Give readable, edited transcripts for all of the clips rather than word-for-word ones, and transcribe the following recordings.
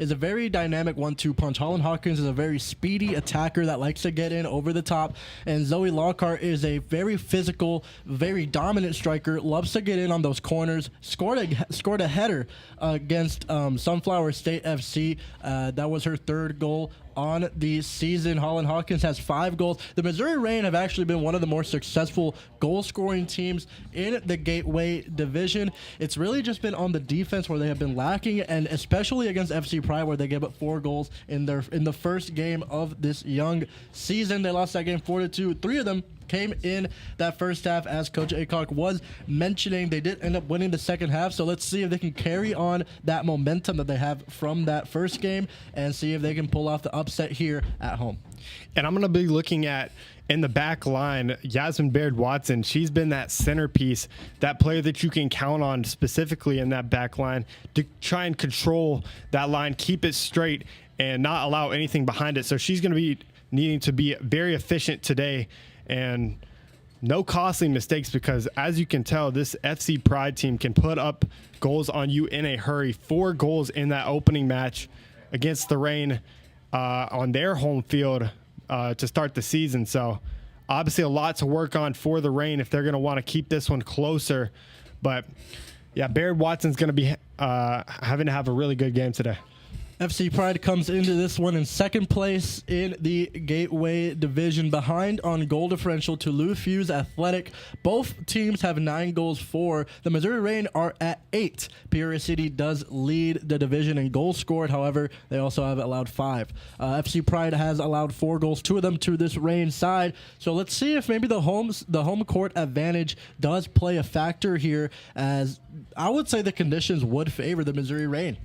is a very dynamic 1-2 punch. Holland Hawkins is a very speedy attacker that likes to get in over the top, and Zoe Lockhart is a very physical, very dominant striker, loves to get in on those corners. Scored a header against Sunflower State FC. That was her third goal on the season. Holland Hawkins has 5 goals. The Missouri Reign have actually been one of the more successful goal-scoring teams in the Gateway Division. It's really just been on the defense where they have been lacking, and especially against FC Pride, where they gave up 4 goals in the first game of this young season. They lost that game 4-2. 3 of them came in that first half, as Coach Aycock was mentioning. They did end up winning the second half, so let's see if they can carry on that momentum that they have from that first game and see if they can pull off the upset here at home. And I'm going to be looking at, in the back line, Yasmin Baird-Watson. She's been that centerpiece, that player that you can count on specifically in that back line to try and control that line, keep it straight, and not allow anything behind it. So she's going to be needing to be very efficient today, and no costly mistakes, because as you can tell, this FC Pride team can put up goals on you in a hurry. 4 goals in that opening match against the Reign on their home field to start the season. So obviously a lot to work on for the Reign if they're going to want to keep this one closer. But yeah, Baird Watson's going to be having to have a really good game today. FC Pride comes into this one in second place in the Gateway Division, behind on goal differential to Lou Fuse Athletic. Both teams have 9 goals for. The Missouri Reign are at 8. Peoria City does lead the division in goals scored. However, they also have allowed 5. FC Pride has allowed 4 goals, 2 of them to this Reign side. So let's see if maybe the home court advantage does play a factor here, as I would say the conditions would favor the Missouri Reign.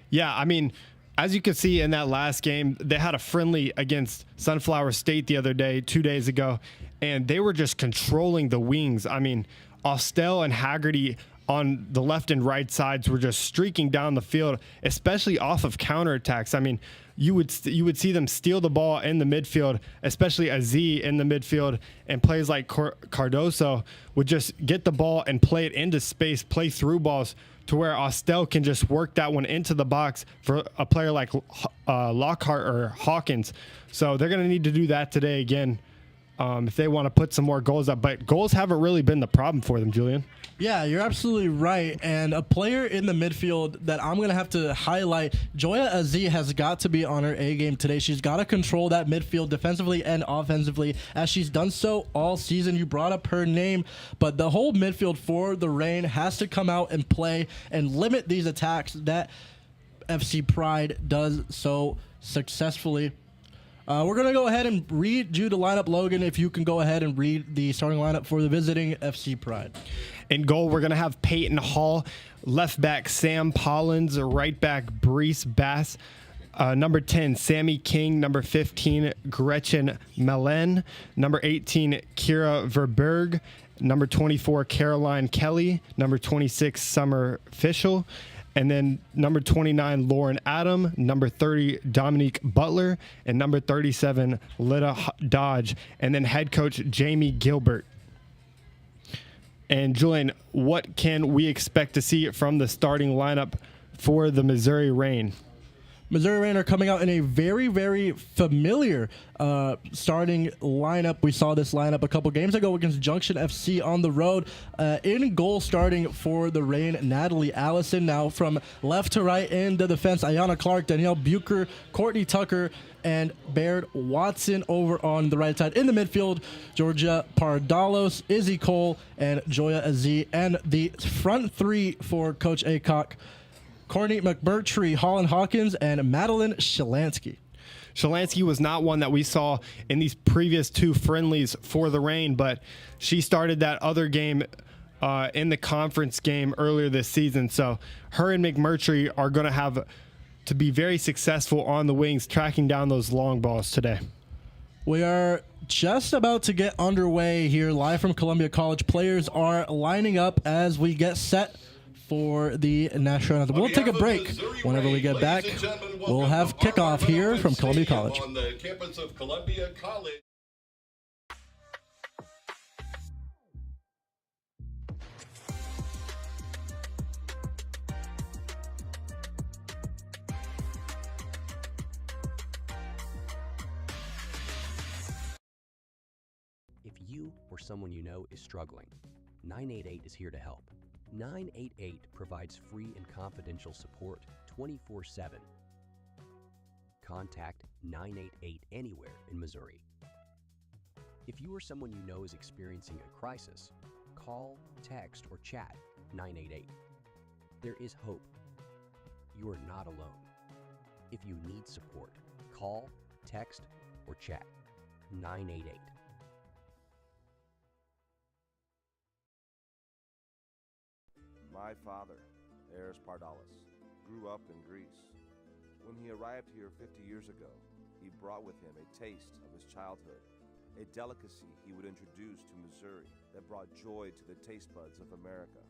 Yeah, I mean, as you can see in that last game, they had a friendly against Sunflower State the other day, 2 days ago, and they were just controlling the wings. I mean, Austell and Haggerty on the left and right sides were just streaking down the field, especially off of counterattacks. I mean, you would see them steal the ball in the midfield, especially Aziz in the midfield, and players like Cardoso would just get the ball and play it into space, play through balls, to where Austell can just work that one into the box for a player like Lockhart or Hawkins. So they're going to need to do that today again if they want to put some more goals up. But goals haven't really been the problem for them, Julian. Yeah, you're absolutely right. And a player in the midfield that I'm going to have to highlight, Joya Aziz has got to be on her A game today. She's got to control that midfield defensively and offensively, as she's done so all season. You brought up her name, but the whole midfield for the Reign has to come out and play and limit these attacks that FC Pride does so successfully. We're going to go ahead and read you the lineup. Logan, if you can go ahead and read the starting lineup for the visiting FC Pride. In goal, we're going to have Peyton Hall, left back Sam Pollins, right back Brees Bass, number 10 Sammy King, number 15 Gretchen Melen, number 18 Kira Verberg, number 24 Caroline Kelly, number 26 Summer Fischel, and then number 29, Lauren Adam, number 30, Dominique Butler, and number 37, Lita Dodge, and then head coach Jamie Gilbert. And Julian, what can we expect to see from the starting lineup for the Missouri Reign? Missouri Reign are coming out in a very, very familiar starting lineup. We saw this lineup a couple games ago against Junction FC on the road. In goal starting for the Reign, Natalie Allison. Now from left to right in the defense, Ayana Clark, Danielle Bucher, Courtney Tucker, and Baird Watson over on the right side. In the midfield, Georgia Pardalos, Izzy Cole, and Joya Aziz. And the front three for Coach Aycock: Courtney McMurtry, Holland Hawkins, and Madeline Shalansky. Shalansky was not one that we saw in these previous 2 friendlies for the Reign, but she started that other game in the conference game earlier this season. So her and McMurtry are going to have to be very successful on the wings, tracking down those long balls today. We are just about to get underway here, live from Columbia College. Players are lining up as we get set for the national anthem. We'll take a break. Whenever we get back, we'll have kickoff here from Columbia College. On the campus of Columbia College. you or someone you know is struggling, 988 is here to help. 988 provides free and confidential support 24/7. Contact 988 anywhere in Missouri. If you or someone you know is experiencing a crisis, call, text, or chat 988. There is hope. You are not alone. If you need support, call, text, or chat 988. My father, Eris Pardalis, grew up in Greece. When he arrived here 50 years ago, he brought with him a taste of his childhood, a delicacy he would introduce to Missouri that brought joy to the taste buds of America.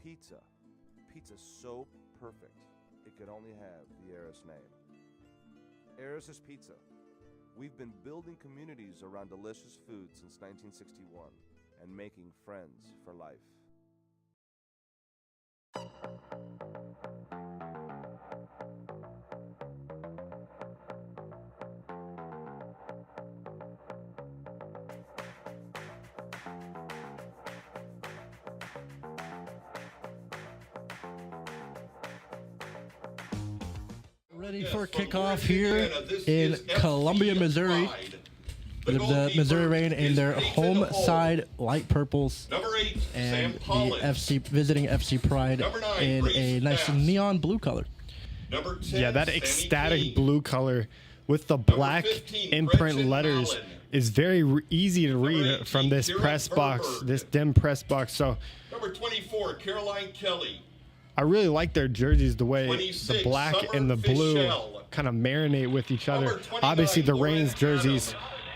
Pizza. Pizza so perfect, it could only have the Eris name. Eris's Pizza. We've been building communities around delicious food since 1961 and making friends for life. Ready for kickoff here in Columbia, Missouri. The Missouri Rain in their home side light purples, and the visiting FC Pride in a nice neon blue color. Yeah, that ecstatic blue color with the black imprint letters is very easy to read from this press box, this dim press box. So Number 24, Caroline Kelly. I really like their jerseys, the way the black and the blue kind of marinate with each other. Obviously, the Reigns jerseys,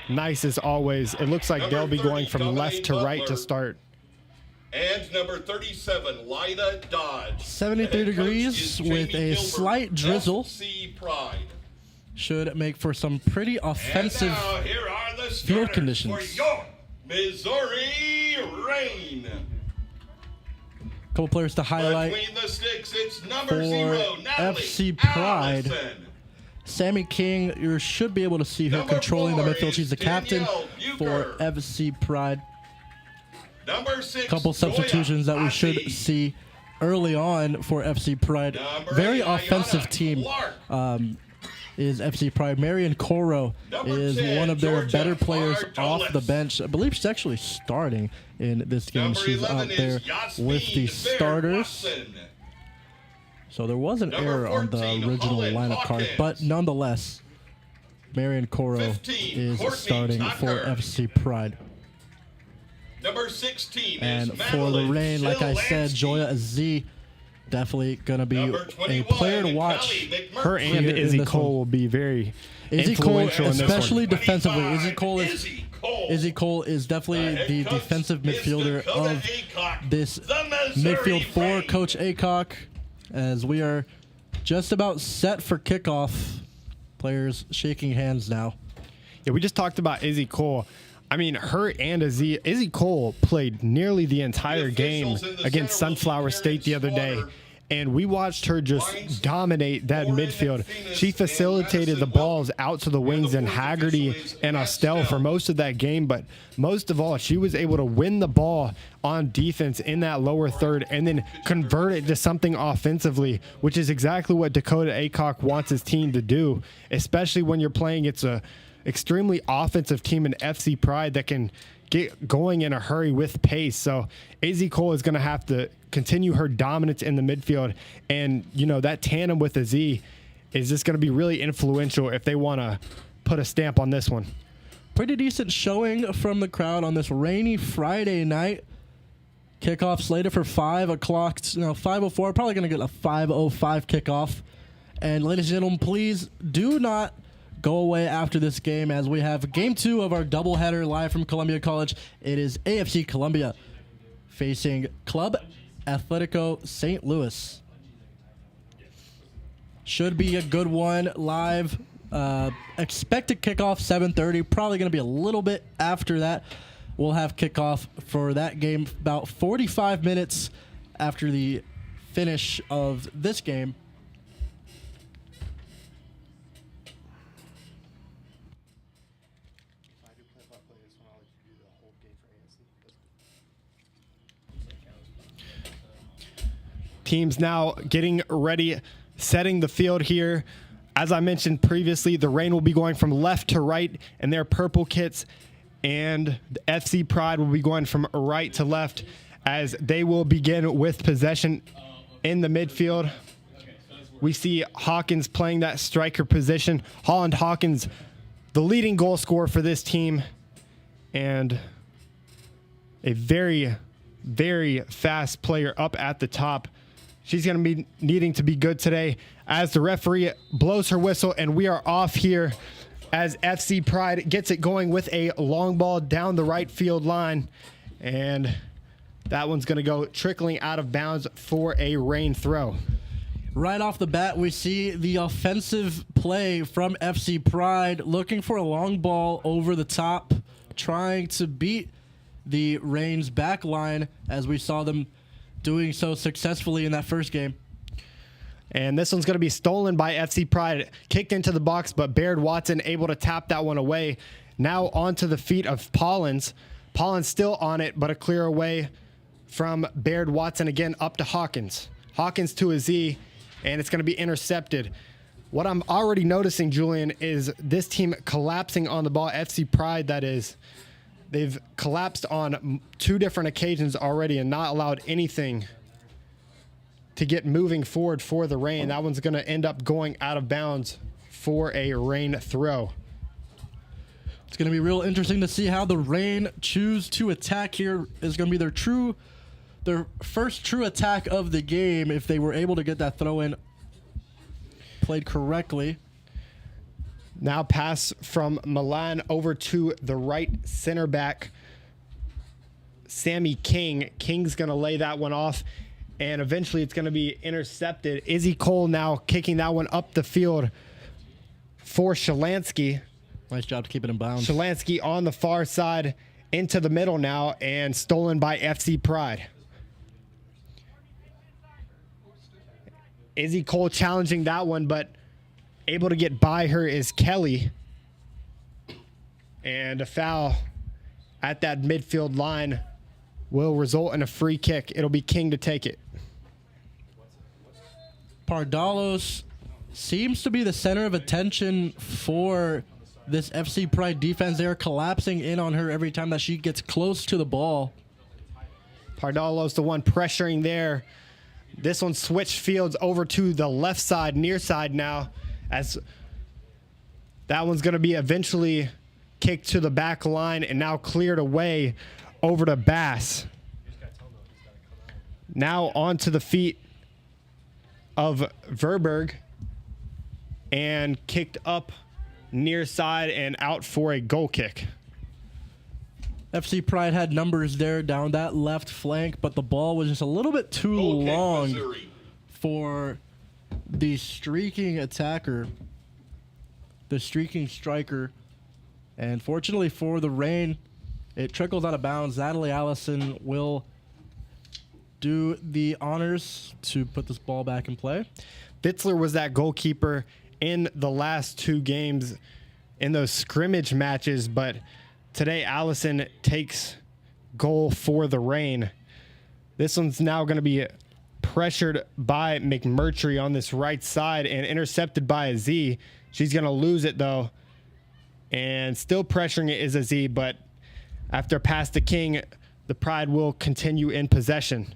nice as always. It looks like they'll be going from left to right to start. And number 37, Lida Dodge. 73 degrees with a slight drizzle. FC Pride. Should make for some pretty offensive And now, here are the field starters conditions. for your Missouri Rain. Couple players to highlight Between the sticks, it's number for 0, Natalie FC Pride. Allison. Sammy King. You should be able to see her Number controlling the 4 midfield. She's the is captain Danielle for Bucher. FC Pride. Number 6, Couple substitutions that we should Zoya see early on for FC Pride. Number Very 8, offensive Ayana team Clark. is FC Pride. Marion Coro Number is 10, one of their Georgia better players Ardolis. off the bench. I believe she's actually starting in this game. Number She's 11 out there is Yasmin with the Baird starters. Watson. So there was an Number error on the 14, original Holland lineup card, Hawkins. but nonetheless, Marion Coro 15, is Courtney starting for Tucker. FC Pride. Number 16 And is for the Madeline Rain, like I said, Shilansky. Joya Z, definitely going to be Number a 21, player to watch. Callie Her McMurtry. and Here in Izzy this Cole one. will be very Izzy Cole, influential in this one. especially defensively. Izzy 25, Cole is Izzy Cole. definitely The head the coach defensive is midfielder Dakota of Aycock, this the Missouri midfield for Rain. Coach Aycock, as we are just about set for kickoff. Players shaking hands now. Yeah, we just talked about Izzy Cole. I mean, her and Izzy Cole played nearly the entire game officials in the against center will be Sunflower Karen State the other day. Slaughter. And we watched her just Wines, dominate that Warren, midfield. Venus, She and facilitated the Madison balls out to the wings, the and fourth Haggerty official is and Estelle for Estelle. most of that game. But most of all, she was able to win the ball on defense in that lower third and then convert it to something offensively, which is exactly what Dakota Aycock wants his team to do, especially when you're playing it's a extremely offensive team in FC Pride that can get going in a hurry with pace. So Izzy Cole is going to have to continue her dominance in the midfield. And, you know, that tandem with Izzy is just going to be really influential if they want to put a stamp on this one. Pretty decent showing from the crowd on this rainy Friday night. Kickoff slated for 5 o'clock, 5:04. Probably going to get a 5:05 kickoff. And ladies and gentlemen, please do not go away after this game, as we have game 2 of our doubleheader live from Columbia College. It is AFC Columbia facing Club Atletico St. Louis. Should be a good one live. Expected kickoff 7:30. Probably going to be a little bit after that. We'll have kickoff for that game about 45 minutes after the finish of this game. If I do play-by-play, this one I'll let you do that. Teams now getting ready, setting the field here. As I mentioned previously, the Reign will be going from left to right in their purple kits, and the FC Pride will be going from right to left as they will begin with possession in the midfield. We see Hawkins playing that striker position. Holland Hawkins, the leading goal scorer for this team, and a very, very fast player up at the top. She's going to be needing to be good today as the referee blows her whistle, and we are off here as FC Pride gets it going with a long ball down the right field line, and that one's going to go trickling out of bounds for a Reign throw. Right off the bat, we see the offensive play from FC Pride, looking for a long ball over the top, trying to beat the Reign's back line, as we saw them doing so successfully in that first game. And this one's going to be stolen by FC Pride, kicked into the box, but Baird Watson able to tap that one away. Now onto the feet of Pollins. Pollins still on it, but a clear away from Baird Watson again up to Hawkins. Hawkins to a Z, and it's going to be intercepted. What I'm already noticing, Julian, is this team collapsing on the ball. FC Pride, that is. They've collapsed on 2 different occasions already and not allowed anything to get moving forward for the Reign. That one's going to end up going out of bounds for a Reign throw. It's going to be real interesting to see how the Reign choose to attack here. Is going to be their first true attack of the game if they were able to get that throw in played correctly. Now pass from Milan over to the right center back, Sammy King. King's going to lay that one off, and eventually it's going to be intercepted. Izzy Cole now kicking that one up the field for Shalansky. Nice job to keep it in bounds. Shalansky on the far side into the middle now, and stolen by FC Pride. Izzy Cole challenging that one, but able to get by her is Kelly. And a foul at that midfield line will result in a free kick. It'll be King to take it. Pardalos seems to be the center of attention for this FC Pride defense. They are collapsing in on her every time that she gets close to the ball. Pardalos the one pressuring there. This one switched fields over to the left side, near side now, as that one's going to be eventually kicked to the back line and now cleared away over to Bass. Now onto the feet of Verberg and kicked up near side and out for a goal kick. FC Pride had numbers there down that left flank, but the ball was just a little bit too Goal kick, long Missouri. for the streaking attacker, the streaking striker. And fortunately for the Reign, it trickles out of bounds. Natalie Allison will do the honors to put this ball back in play. Fitzler was that goalkeeper in the last 2 games in those scrimmage matches, but today Allison takes goal for the Reign. This one's now going to be pressured by McMurtry on this right side and intercepted by a Z. She's going to lose it though, and still pressuring it is a Z, but after a pass to King, the Pride will continue in possession.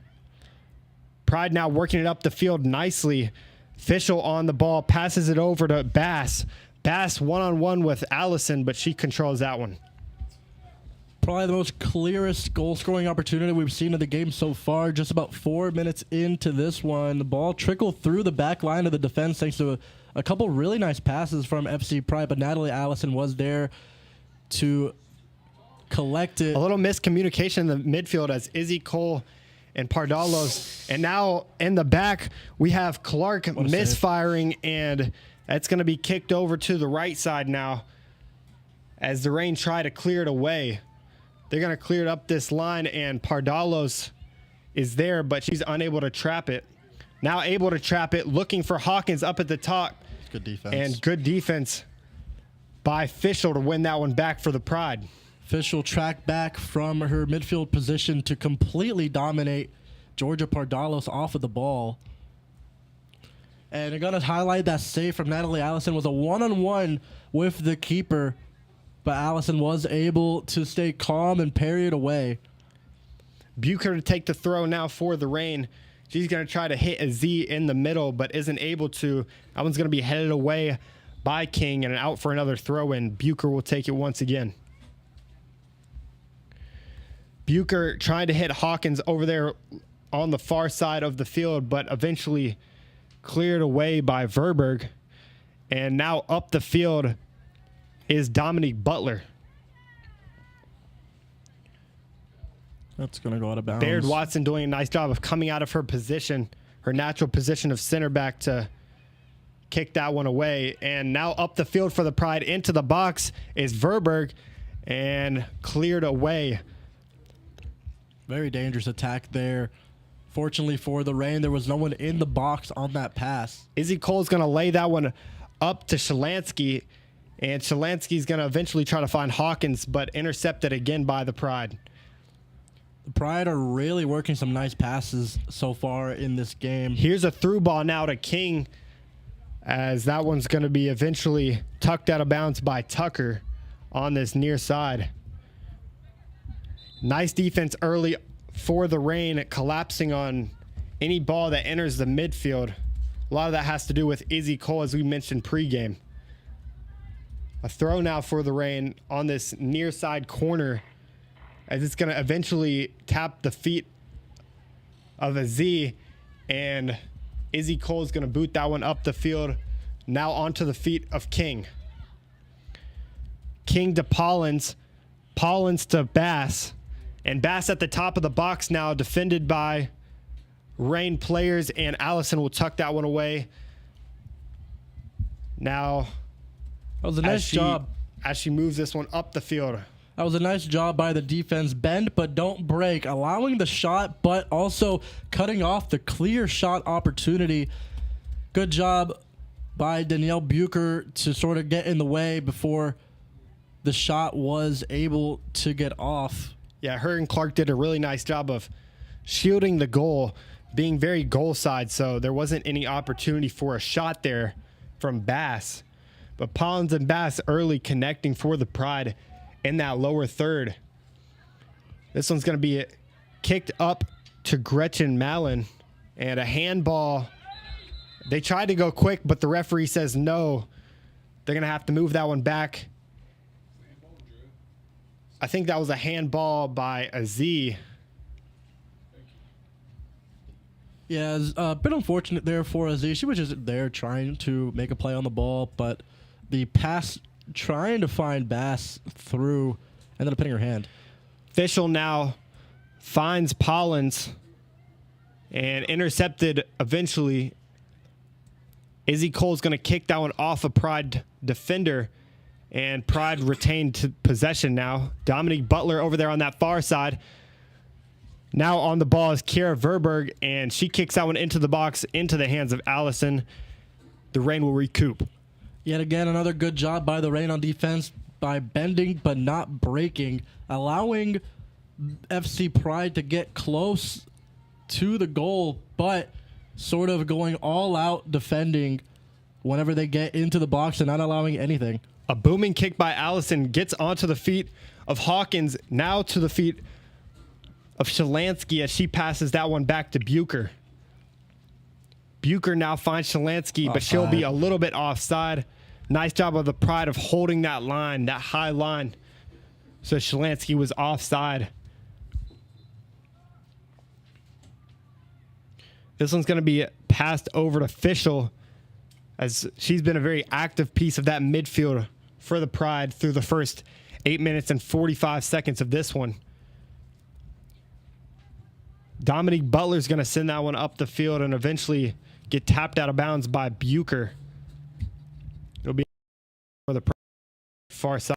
Pride now working it up the field nicely. Fischel on the ball, passes it over to Bass. Bass one-on-one with Allison, but she controls that one. Probably the most clearest goal-scoring opportunity we've seen in the game so far. Just about 4 minutes into this one, the ball trickled through the back line of the defense thanks to a couple really nice passes from FC Pride, but Natalie Allison was there to collect it. A little miscommunication in the midfield as Izzy Cole and Pardalos. And now in the back, we have Clark misfiring, and that's going to be kicked over to the right side now as the Reign try to clear it away. They're going to clear it up this line, and Pardalos is there, but she's unable to trap it. Now able to trap it, looking for Hawkins up at the top. Good defense. And good defense by Fischel to win that one back for the Pride. Fischel tracked back from her midfield position to completely dominate Georgia Pardalos off of the ball. And I'm going to highlight that save from Natalie Allison was a one-on-one with the keeper, but Allison was able to stay calm and parry it away. Bucher to take the throw now for the Reign. She's going to try to hit a Z in the middle, but isn't able to. That one's going to be headed away by King and out for another throw in. Bucher will take it once again. Bucher trying to hit Hawkins over there on the far side of the field, but eventually cleared away by Verberg. And now up the field is Dominique Butler. That's going to go out of bounds. Baird Watson doing a nice job of coming out of her position, her natural position of center back, to kick that one away. And now up the field for the Pride into the box is Verberg and cleared away. Very dangerous attack there. Fortunately for the Reign, there was no one in the box on that pass. Izzy Cole's going to lay that one up to Shalansky, and Shalansky's going to eventually try to find Hawkins, but intercepted again by the Pride. The Pride are really working some nice passes so far in this game. Here's a through ball now to King, as that one's going to be eventually tucked out of bounds by Tucker on this near side. Nice defense early for the Reign, collapsing on any ball that enters the midfield. A lot of that has to do with Izzy Cole, as we mentioned pregame. A throw now for the Reign on this near side corner, as it's going to eventually tap the feet of a Z, and Izzy Cole is going to boot that one up the field, now onto the feet of King. King to Pollins, Pollins to Bass, and Bass at the top of the box now, defended by Reign players, and Allison will tuck that one away. Now, That was a nice job. as she moves this one up the field. That was a nice job by the defense. Bend but don't break, allowing the shot, but also cutting off the clear shot opportunity. Good job by Danielle Bucher to sort of get in the way before the shot was able to get off. Yeah, her and Clark did a really nice job of shielding the goal, being very goal side, so there wasn't any opportunity for a shot there from Bass. But Pollins and Bass early connecting for the Pride in that lower third. This one's going to be kicked up to Gretchen Mallon, and a handball. They tried to go quick, but the referee says no. They're going to have to move that one back. I think that was a handball by a Z. Yeah, it's a bit unfortunate there for Aziz. She was just there trying to make a play on the ball, but the pass trying to find Bass through ended up hitting her hand. Fischel now finds Pollins and intercepted eventually. Izzy Cole's going to kick that one off a Pride defender, and Pride retained possession now. Dominique Butler over there on that far side. Now on the ball is Kara Verberg, and she kicks that one into the box, into the hands of Allison. The Reign will recoup. Yet again, another good job by the Reign on defense by bending but not breaking, allowing FC Pride to get close to the goal, but sort of going all out defending whenever they get into the box and not allowing anything. A booming kick by Allison gets onto the feet of Hawkins, now to the feet of Shalansky as she passes that one back to Bucher. Bucher now finds Shalansky, but she'll be a little bit offside. Nice job of the Pride of holding that line, that high line. So Shalansky was offside. This one's going to be passed over to Fischel, as she's been a very active piece of that midfield for the Pride through the first 8 minutes and 45 seconds of this one. Dominique Butler's going to send that one up the field and eventually get tapped out of bounds by Bucher. It'll be for the far side.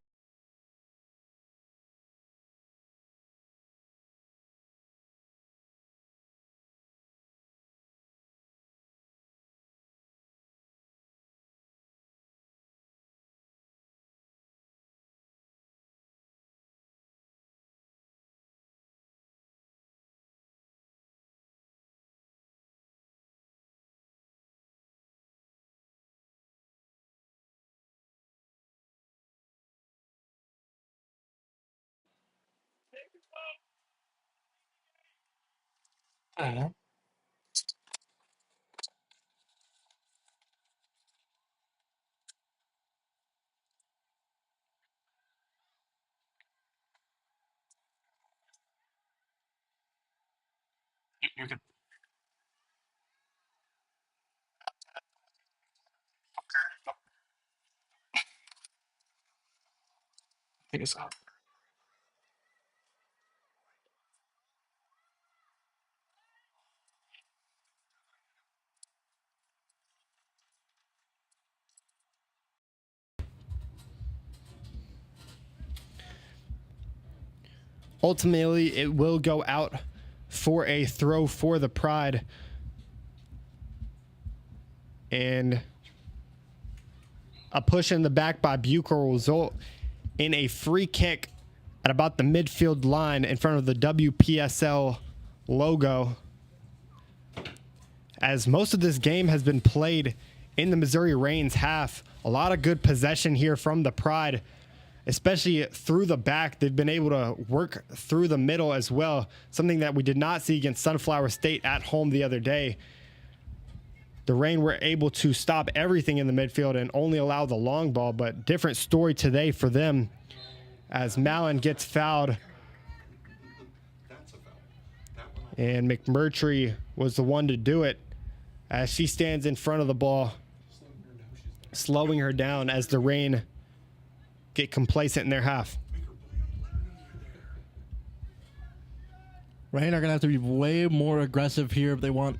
I don't know. You could think it's up. Ultimately, it will go out for a throw for the Pride. And a push in the back by Bucher will result in a free kick at about the midfield line in front of the WPSL logo. As most of this game has been played in the Missouri Reigns half, a lot of good possession here from the Pride, especially through the back. They've been able to work through the middle as well, something that we did not see against Sunflower State at home the other day. The Reign were able to stop everything in the midfield and only allow the long ball, but different story today for them as Mallon gets fouled. And McMurtry was the one to do it as she stands in front of the ball, slowing her down as the Reign get complacent in their half. Reign are going to have to be way more aggressive here if they want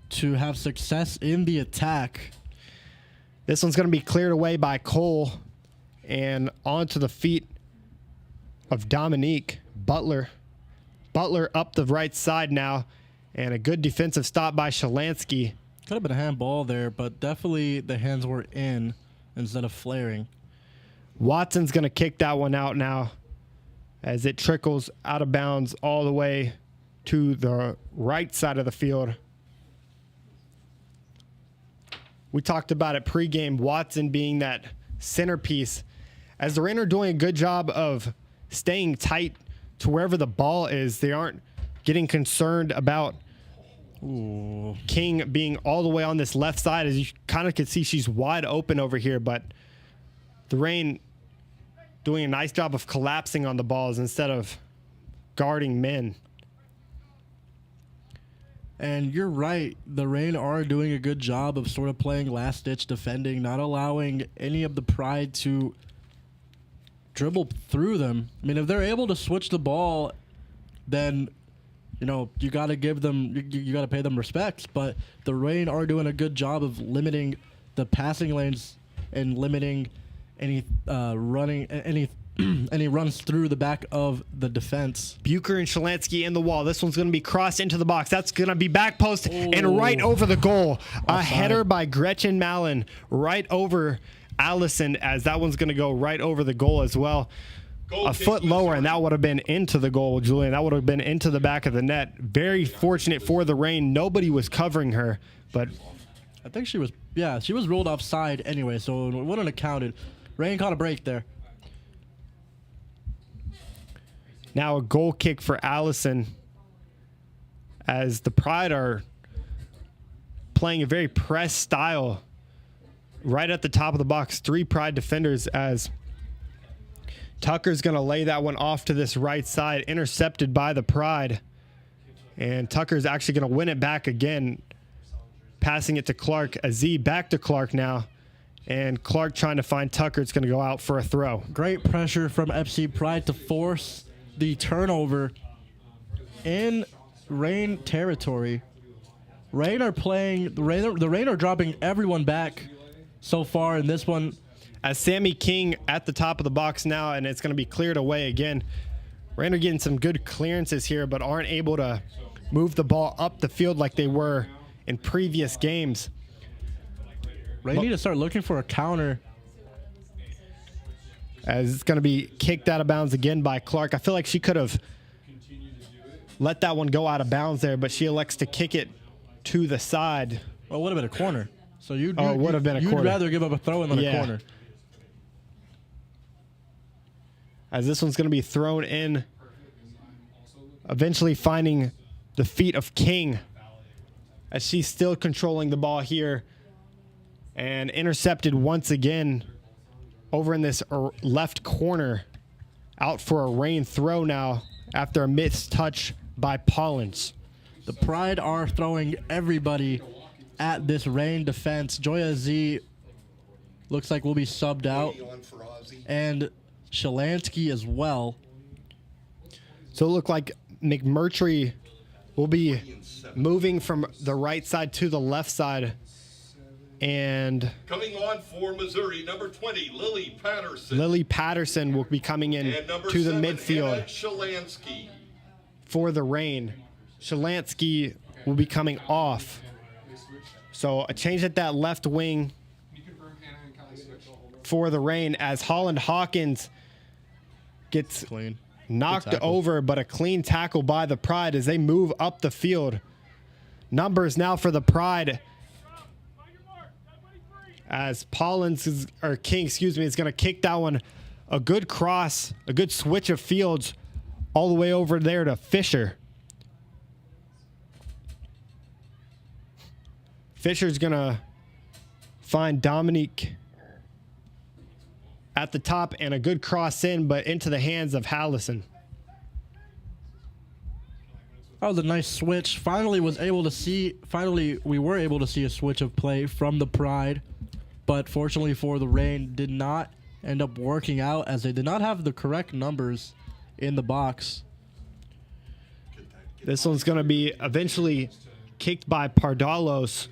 to have success in the attack. This one's going to be cleared away by Cole and onto the feet of Dominique Butler. Butler up the right side now, and a good defensive stop by Shalansky. Could have been a handball there, but definitely the hands were in instead of flaring. Watson's going to kick that one out now as it trickles out of bounds all the way to the right side of the field. We talked about it pregame, Watson being that centerpiece. As the Reign are doing a good job of staying tight to wherever the ball is, they aren't getting concerned about King being all the way on this left side. As you kind of can see, she's wide open over here, but the Reign doing a nice job of collapsing on the balls instead of guarding men. And you're right. The Reign are doing a good job of sort of playing last-ditch defending, not allowing any of the Pride to dribble through them. I mean, if they're able to switch the ball, then, you know, you got to give them, you got to pay them respect. But the Reign are doing a good job of limiting the passing lanes and limiting any running, any runs through the back of the defense. Bucher and Shalansky in the wall. This one's going to be crossed into the box. That's going to be back post and right over the goal. A header by Gretchen Mallon right over Allison, as that one's going to go right over the goal as well. A foot lower, and that would have been into the goal, Julian. That would have been into the back of the net. Very fortunate for the Reign. Nobody was covering her, but I think she was ruled offside anyway, so it wouldn't have counted. Reign caught a break there. now a goal kick for Allison, as the Pride are playing a very press style right at the top of the box. 3 Pride defenders, as Tucker's going to lay that one off to this right side, intercepted by the Pride. And Tucker's actually going to win it back again, passing it to Clark. Aziz back to Clark now. And Clark trying to find Tucker. It's going to go out for a throw. Great pressure from FC Pride to force the turnover in Reign territory. Reign are playing, the Reign are dropping everyone back so far in this one. As Sammy King at the top of the box now, and it's going to be cleared away again. Reign are getting some good clearances here, but aren't able to move the ball up the field like they were in previous games. Reign need to start looking for a counter. As it's going to be kicked out of bounds again by Clark. I feel like she could have let that one go out of bounds there, but she elects to kick it to the side. Well, it would have been a corner. So it would have been a corner. You'd rather give up a throw-in than a corner. As this one's going to be thrown in eventually finding the feet of King as she's still controlling the ball here, and intercepted once again over in this left corner. Out for a rain throw now after a missed touch by Pollins. The Pride are throwing everybody at this rain defense. Joya Z looks like will be subbed out, and Shalansky as well. So it looked like McMurtry will be moving from the right side to the left side. And Coming on for Missouri, number 20, Lily Patterson. Lily Patterson will be coming in And number to the 7, midfield Anna Shalansky. for the rain. Shalansky will be coming off. So a change at that left wing for the rain as Holland Hawkins gets Clean. knocked Good tackle. over, but a clean tackle by the Pride as they move up the field. Numbers now for the Pride as King, is going to kick that one. A good cross, a good switch of fields all the way over there to Fisher. Fisher's going to find Dominique at the top, and a good cross in, but into the hands of Hallison. That was a nice switch. Finally, we were able to see a switch of play from the Pride, but fortunately for the rain, did not end up working out as they did not have the correct numbers in the box. This one's going to be eventually kicked by Pardalos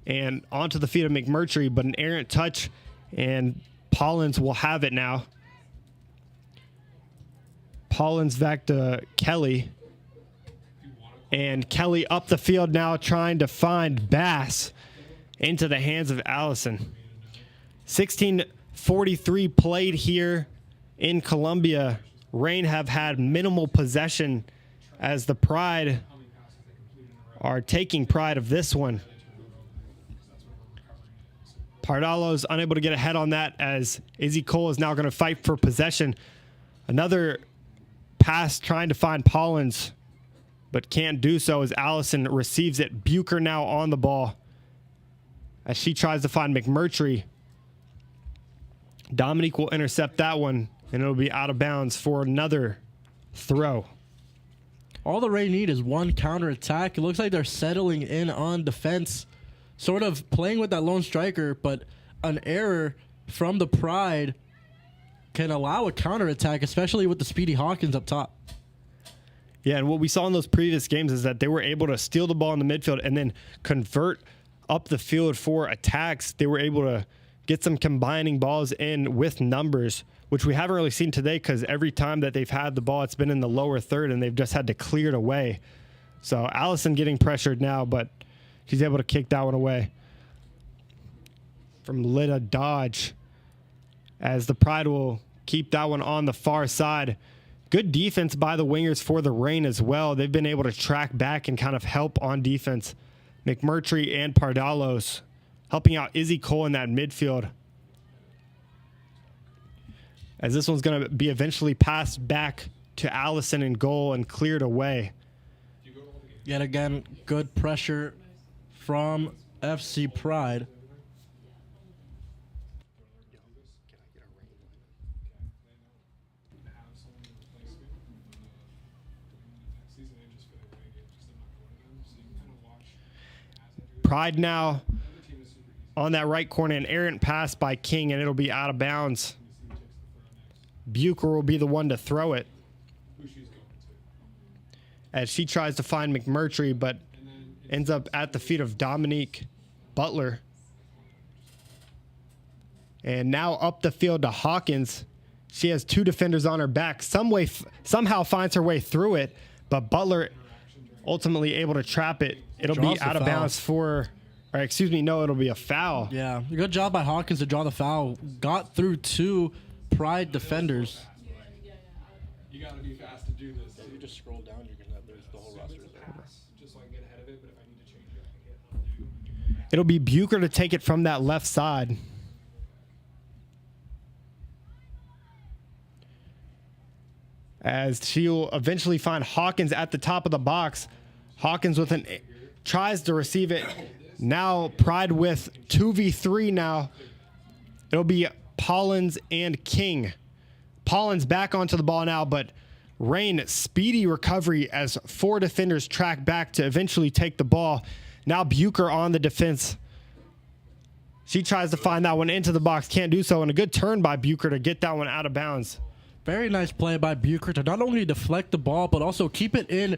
and onto the feet of McMurtry, but an errant touch, and Pollins will have it now. Pollins back to Kelly. And Kelly up the field now trying to find Bass into the hands of Allison. 16:43 played here in Columbia. Rain have had minimal possession as the Pride are taking pride of this one. Pardalos unable to get ahead on that as Izzy Cole is now going to fight for possession. Another pass trying to find Pollins, but can't do so as Allison receives it. Bucher now on the ball as she tries to find McMurtry. Dominique will intercept that one, and it'll be out of bounds for another throw. All the Rain need is one counterattack. It looks like they're settling in on defense, sort of playing with that lone striker, but an error from the Pride can allow a counterattack, especially with the speedy Hawkins up top. Yeah, and what we saw in those previous games is that they were able to steal the ball in the midfield and then convert up the field for attacks. They were able to get some combining balls in with numbers, which we haven't really seen today because every time that they've had the ball, it's been in the lower third and they've just had to clear it away. So Allison getting pressured now, but she's able to kick that one away from Lida Dodge as the Pride will keep that one on the far side. Good defense by the wingers for the Rain as well. They've been able to track back and kind of help on defense. McMurtry and Pardalos helping out Izzy Cole in that midfield. As this one's going to be eventually passed back to Allison in goal and cleared away. Yet again, good pressure from FC Pride. Pride now on that right corner, an errant pass by King, and it'll be out of bounds. Bucher will be the one to throw it as she tries to find McMurtry, but ends up at the feet of Dominique Butler. And now up the field to Hawkins. She has two defenders on her back. Somehow finds her way through it, but Butler ultimately able to trap it. It'll Draws be the out of foul. bounds it'll be a foul. Yeah, good job by Hawkins to draw the foul. Got through two Pride defenders. You gotta be fast to do this. If you just scroll down, you're gonna have the whole roster there. Just so I can get ahead of it, but if I need to change it, I can hit undo. It'll be Bucher to take it from that left side. as she'll eventually find Hawkins at the top of the box. Hawkins tries to receive it. Now Pride with 2v3 now. It'll be Pollins and King. Pollins back onto the ball now, but Rain, speedy recovery as 4 defenders track back to eventually take the ball. Now Bucher on the defense. She tries to find that one into the box, can't do so, and a good turn by Bucher to get that one out of bounds. Very nice play by Bucher to not only deflect the ball, but also keep it in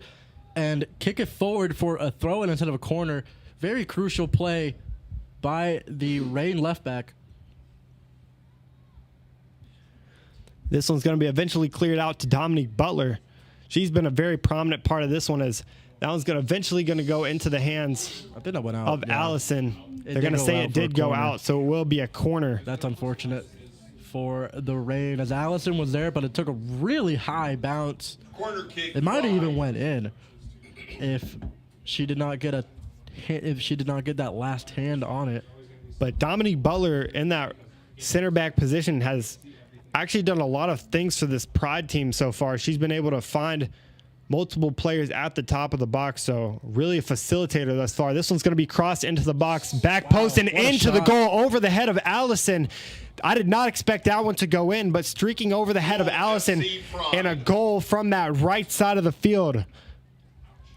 and kick it forward for a throw-in instead of a corner. Very crucial play by the Rain left back. This one's going to be eventually cleared out to Dominique Butler. She's been a very prominent part of this one, as that one's going to go into the hands I think that went out of Allison. They're going to say it did go out, so it will be a corner. That's unfortunate for the Rain, as Allison was there, but it took a really high bounce. Corner kick. It might have even went in if she did not get that last hand on it. But Dominique Butler in that center back position has actually done a lot of things for this Pride team so far. She's been able to find multiple players at the top of the box, so really a facilitator thus far. This one's going to be crossed into the box, back post and into the goal over the head of Allison. I did not expect that one to go in, but streaking over the head of Allison and a goal from that right side of the field.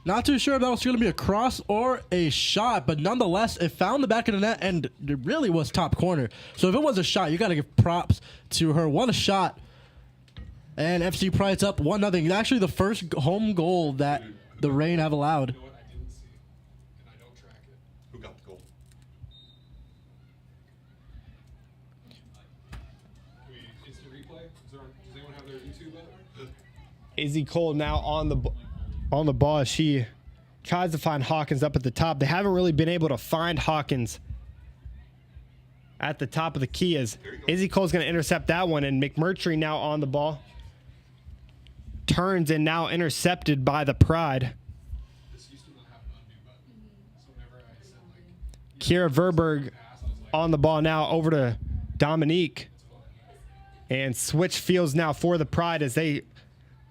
Not too sure if that was going to be a cross or a shot, but nonetheless, it found the back of the net, and it really was top corner. So if it was a shot, you got to give props to her. What a shot. And FC Pride's up 1-0. Actually, the first home goal that the Rain have allowed. You know what? I didn't see it, and I don't track it. Who got the goal? Can we instant replay? Does anyone have their YouTube up? Izzy Cole now on the ball as she tries to find Hawkins up at the top. They haven't really been able to find Hawkins at the top of the key, as Izzy Cole's going to intercept that one, and McMurtry now on the ball. Turns and now intercepted by the Pride. This used to not have an undo button. So whenever I said like Kira Verberg on the ball now over to Dominique. And switch fields now for the Pride as they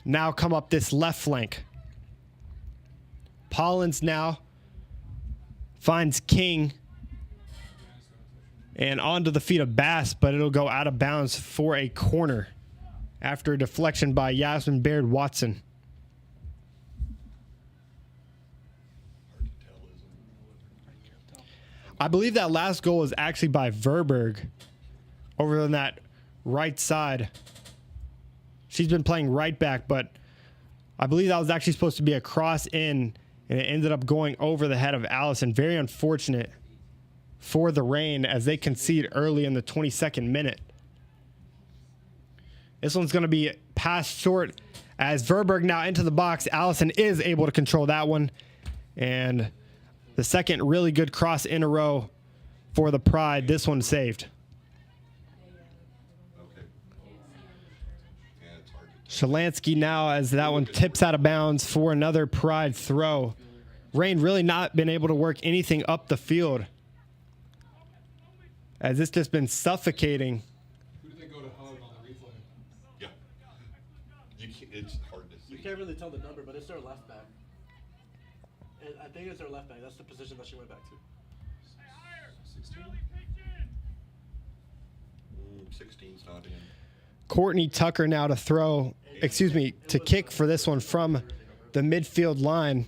now come up this left flank. Pollins now finds King and onto the feet of Bass, but it'll go out of bounds for a corner after a deflection by Yasmin Baird Watson. I believe that last goal was actually by Verberg over on that right side. She's been playing right back, but I believe that was actually supposed to be a cross in, and it ended up going over the head of Allison. Very unfortunate for the Rain as they concede early in the 22nd minute. This one's going to be passed short as Verberg now into the box. Allison is able to control that one. And the second really good cross in a row for the Pride. This one saved. Okay. Yeah, it's hard to Shalansky now as that one tips out of bounds for another Pride throw. Rain really not been able to work anything up the field, as it's just been suffocating. who did they go to hug on the replay? Yeah. It's hard to see. You can't really tell the number, but it's their left back. I think it's their left back. That's the position that she went back to. 16's not in. Courtney Tucker now to throw, to kick for this one from the midfield line.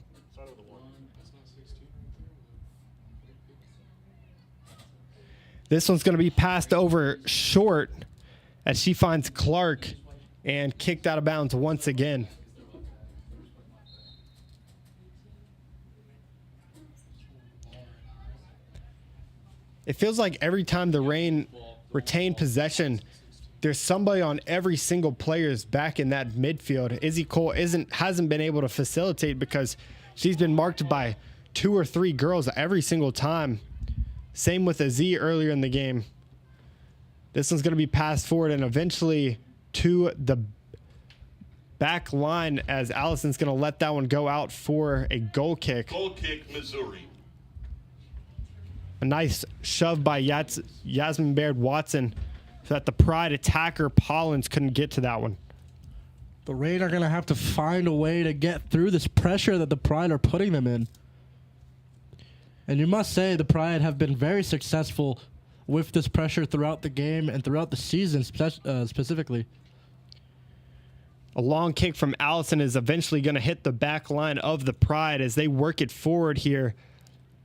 This one's going to be passed over short as she finds Clark and kicked out of bounds once again. It feels like every time the Rain retain possession, there's somebody on every single player's back in that midfield. Izzy Cole hasn't been able to facilitate because she's been marked by 2 or 3 girls every single time. Same with Azee earlier in the game. This one's going to be passed forward and eventually to the back line as Allison's going to let that one go out for a goal kick. Goal kick, Missouri. A nice shove by Yasmin Baird Watson so that the Pride attacker Pollins couldn't get to that one. The Reign are going to have to find a way to get through this pressure that the Pride are putting them in. And you must say the Pride have been very successful with this pressure throughout the game and throughout the season specifically. A long kick from Allison is eventually going to hit the back line of the Pride as they work it forward here.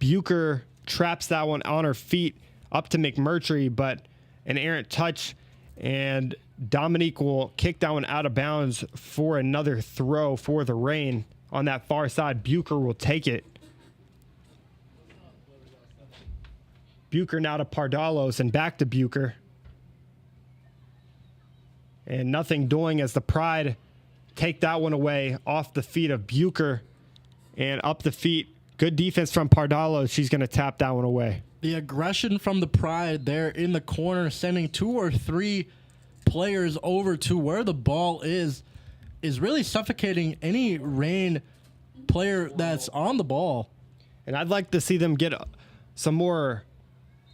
Bucher traps that one on her feet up to McMurtry, but an errant touch, and Dominique will kick that one out of bounds for another throw for the Reign. On that far side, Bucher will take it. Bucher now to Pardalos and back to Bucher. And nothing doing as the Pride take that one away off the feet of Bucher and up the feet. Good defense from Pardalos. She's going to tap that one away. The aggression from the Pride there in the corner, sending 2 or 3 players over to where the ball is really suffocating any Reign player that's on the ball. And I'd like to see them get some more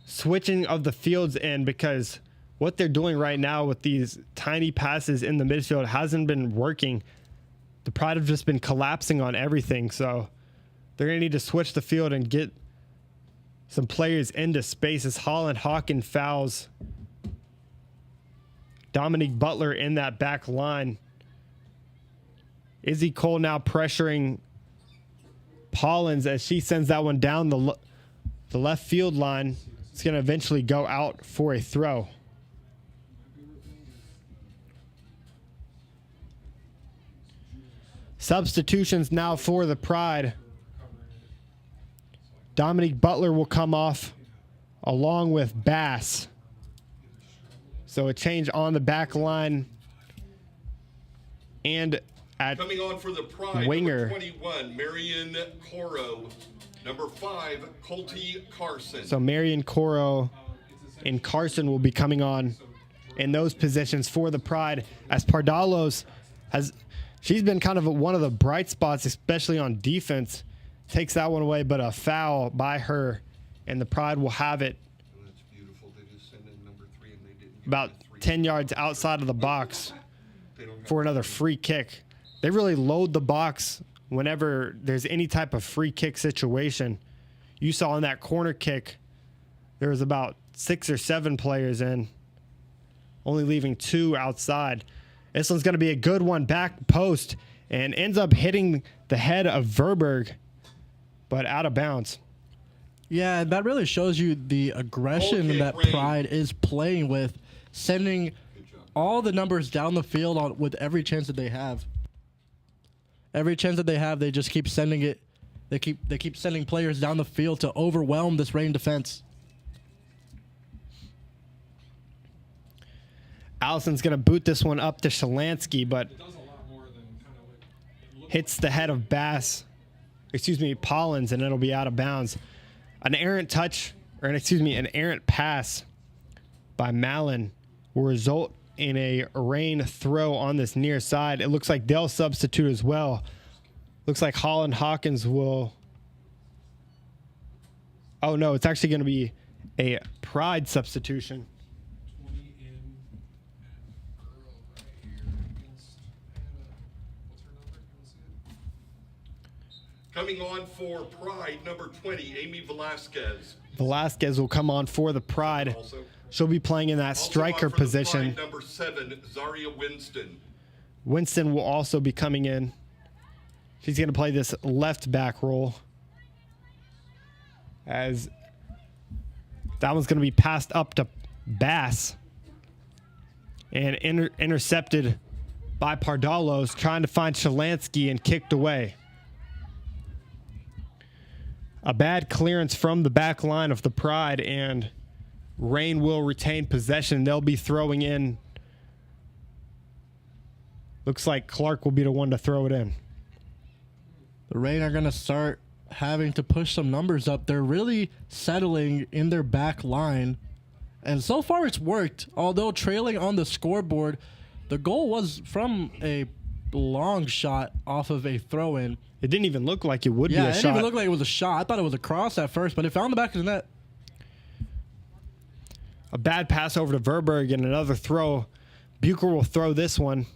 switching of the fields in, because what they're doing right now with these tiny passes in the midfield hasn't been working. The Pride have just been collapsing on everything, so they're going to need to switch the field and get some players into space as Holland Hawkins fouls Dominique Butler in that back line. Izzy Cole now pressuring Pollins as she sends that one down the left field line. It's going to eventually go out for a throw. Substitutions now for the Pride. Dominique Butler will come off along with Bass. So a change on the back line. And at Coming on for the Pride, winger, number 21, Marion Coro. Number 5, Colty Carson. so Marion Coro and Carson will be coming on in those positions for the Pride, as Pardalos she's been kind of one of the bright spots, especially on defense. Takes that one away, but a foul by her, and the Pride will have it That's beautiful. They just sent in number 3 and they didn't give about it a 3. 10 yards outside of the box They don't have for another free kick. They really load the box whenever there's any type of free kick situation. You saw on that corner kick, there was about 6 or 7 players in, only leaving 2 outside. This one's going to be a good one, back post, and ends up hitting the head of Verberg, but out of bounds. Yeah, that really shows you the aggression Okay, that Reign. Pride is playing with, sending all the numbers down the field with every chance that they have. Every chance that they have, they just keep sending it. They keep sending players down the field to overwhelm this Reign defense. Allison's going to boot this one up to Shalansky, but It does a lot more than kind of like it looks hits the head of Pollins, and it'll be out of bounds. An errant touch, an errant pass by Mallon will result in a Reign throw on this near side. It looks like they'll substitute as well. Looks like Holland Hawkins will. Oh no, it's actually going to be a Pride substitution. 20 in and Earl right here against Anna. What's her number? Can we see it? Coming on for Pride, number 20, Amy Velasquez. Velasquez will come on for the Pride. Also, She'll be playing in that also striker on for the position. Pride, number 7, Zaria Winston. Winston will also be coming in. She's going to play this left back role, as that one's going to be passed up to Bass and intercepted by Pardalos, trying to find Shalansky and kicked away. A bad clearance from the back line of the Pride, and Reign will retain possession. They'll be throwing in. Looks like Clark will be the one to throw it in. The Reign are going to start having to push some numbers up. They're really settling in their back line. And so far it's worked. Although trailing on the scoreboard, the goal was from a long shot off of a throw-in. It didn't even look like it would be Yeah, a it didn't shot. even look like it was a shot. I thought it was a cross at first, but it found the back of the net. A bad pass over to Verberg and another throw. Bucher will throw this one.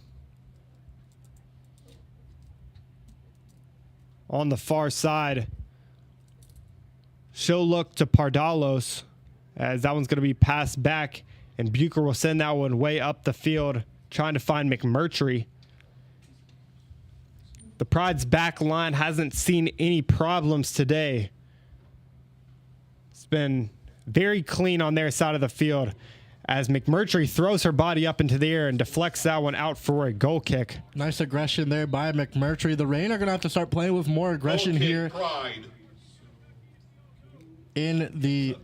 on the far side. She'll look to Pardalos as that one's going to be passed back, and Bucher will send that one way up the field, trying to find McMurtry. The Pride's back line hasn't seen any problems today. It's been very clean on their side of the field as McMurtry throws her body up into the air and deflects that one out for a goal kick. Nice aggression there by McMurtry. The Reign are going to have to start playing with more aggression Goal kick, here Pride. in the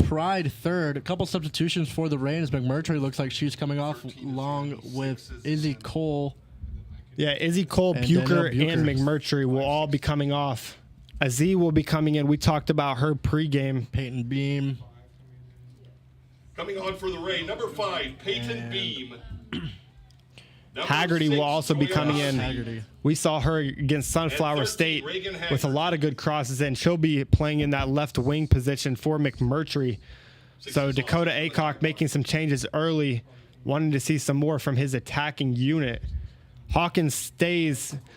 Pride third. A couple substitutions for the Reign as McMurtry looks like she's coming off along with Izzy Cole. Yeah, Izzy Cole, And Bucher, Danielle and Bucher. McMurtry will all be coming off. Aziz will be coming in. We talked about her pregame. Peyton Beam. Coming on for the Reign, number 5, Peyton Beam. Number Haggerty will 6, also be coming in. Haggerty. We saw her against Sunflower 13, State Reagan Haggerty. with a lot of good crosses, and she'll be playing in that left wing position for McMurtry. So Dakota Aycock making some changes early, wanting to see some more from his attacking unit. Hawkins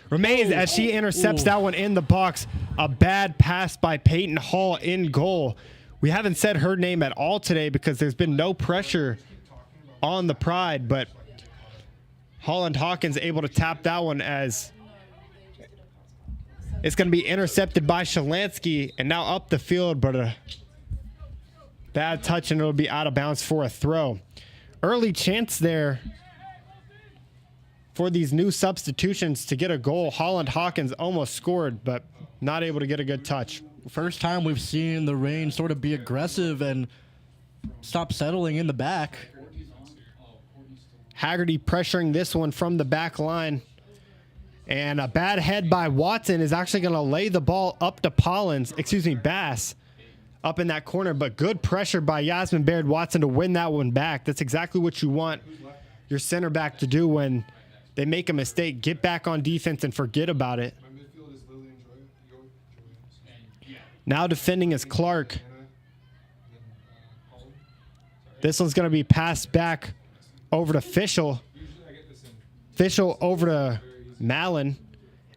remains as she intercepts that one in the box. A bad pass by Peyton Hall in goal. We haven't said her name at all today because there's been no pressure on the Pride, but Holland Hawkins able to tap that one as it's going to be intercepted by Shalansky and now up the field, but a bad touch and it'll be out of bounds for a throw. Early chance there for these new substitutions to get a goal. Holland Hawkins almost scored, but not able to get a good touch. First time we've seen the Reign sort of be aggressive and stop settling in the back. Haggerty pressuring this one from the back line. And a bad head by Watson is actually going to lay the ball up to Bass up in that corner. But good pressure by Yasmin Baird Watson to win that one back. That's exactly what you want your center back to do when they make a mistake. Get back on defense and forget about it. My midfield is Lily and Joy. Now defending is Clark. This one's going to be passed back over to Fischel. Fischel over to Mallon.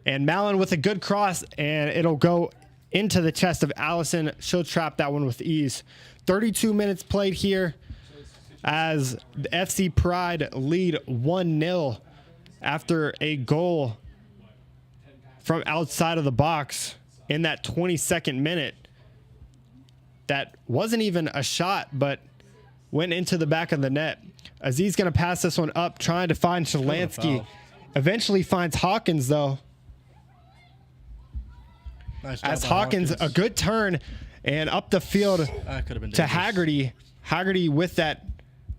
And Mallon with a good cross, and it'll go into the chest of Allison. She'll trap that one with ease. 32 minutes played here as the FC Pride lead 1-0 after a goal from outside of the box in that 22nd minute. That wasn't even a shot, but went into the back of the net. Aziz going to pass this one up, trying to find Shalansky. Eventually finds Hawkins, though. Nice job As by Hawkins, a good turn, and up the field That could have been to dangerous. Haggerty. Haggerty with that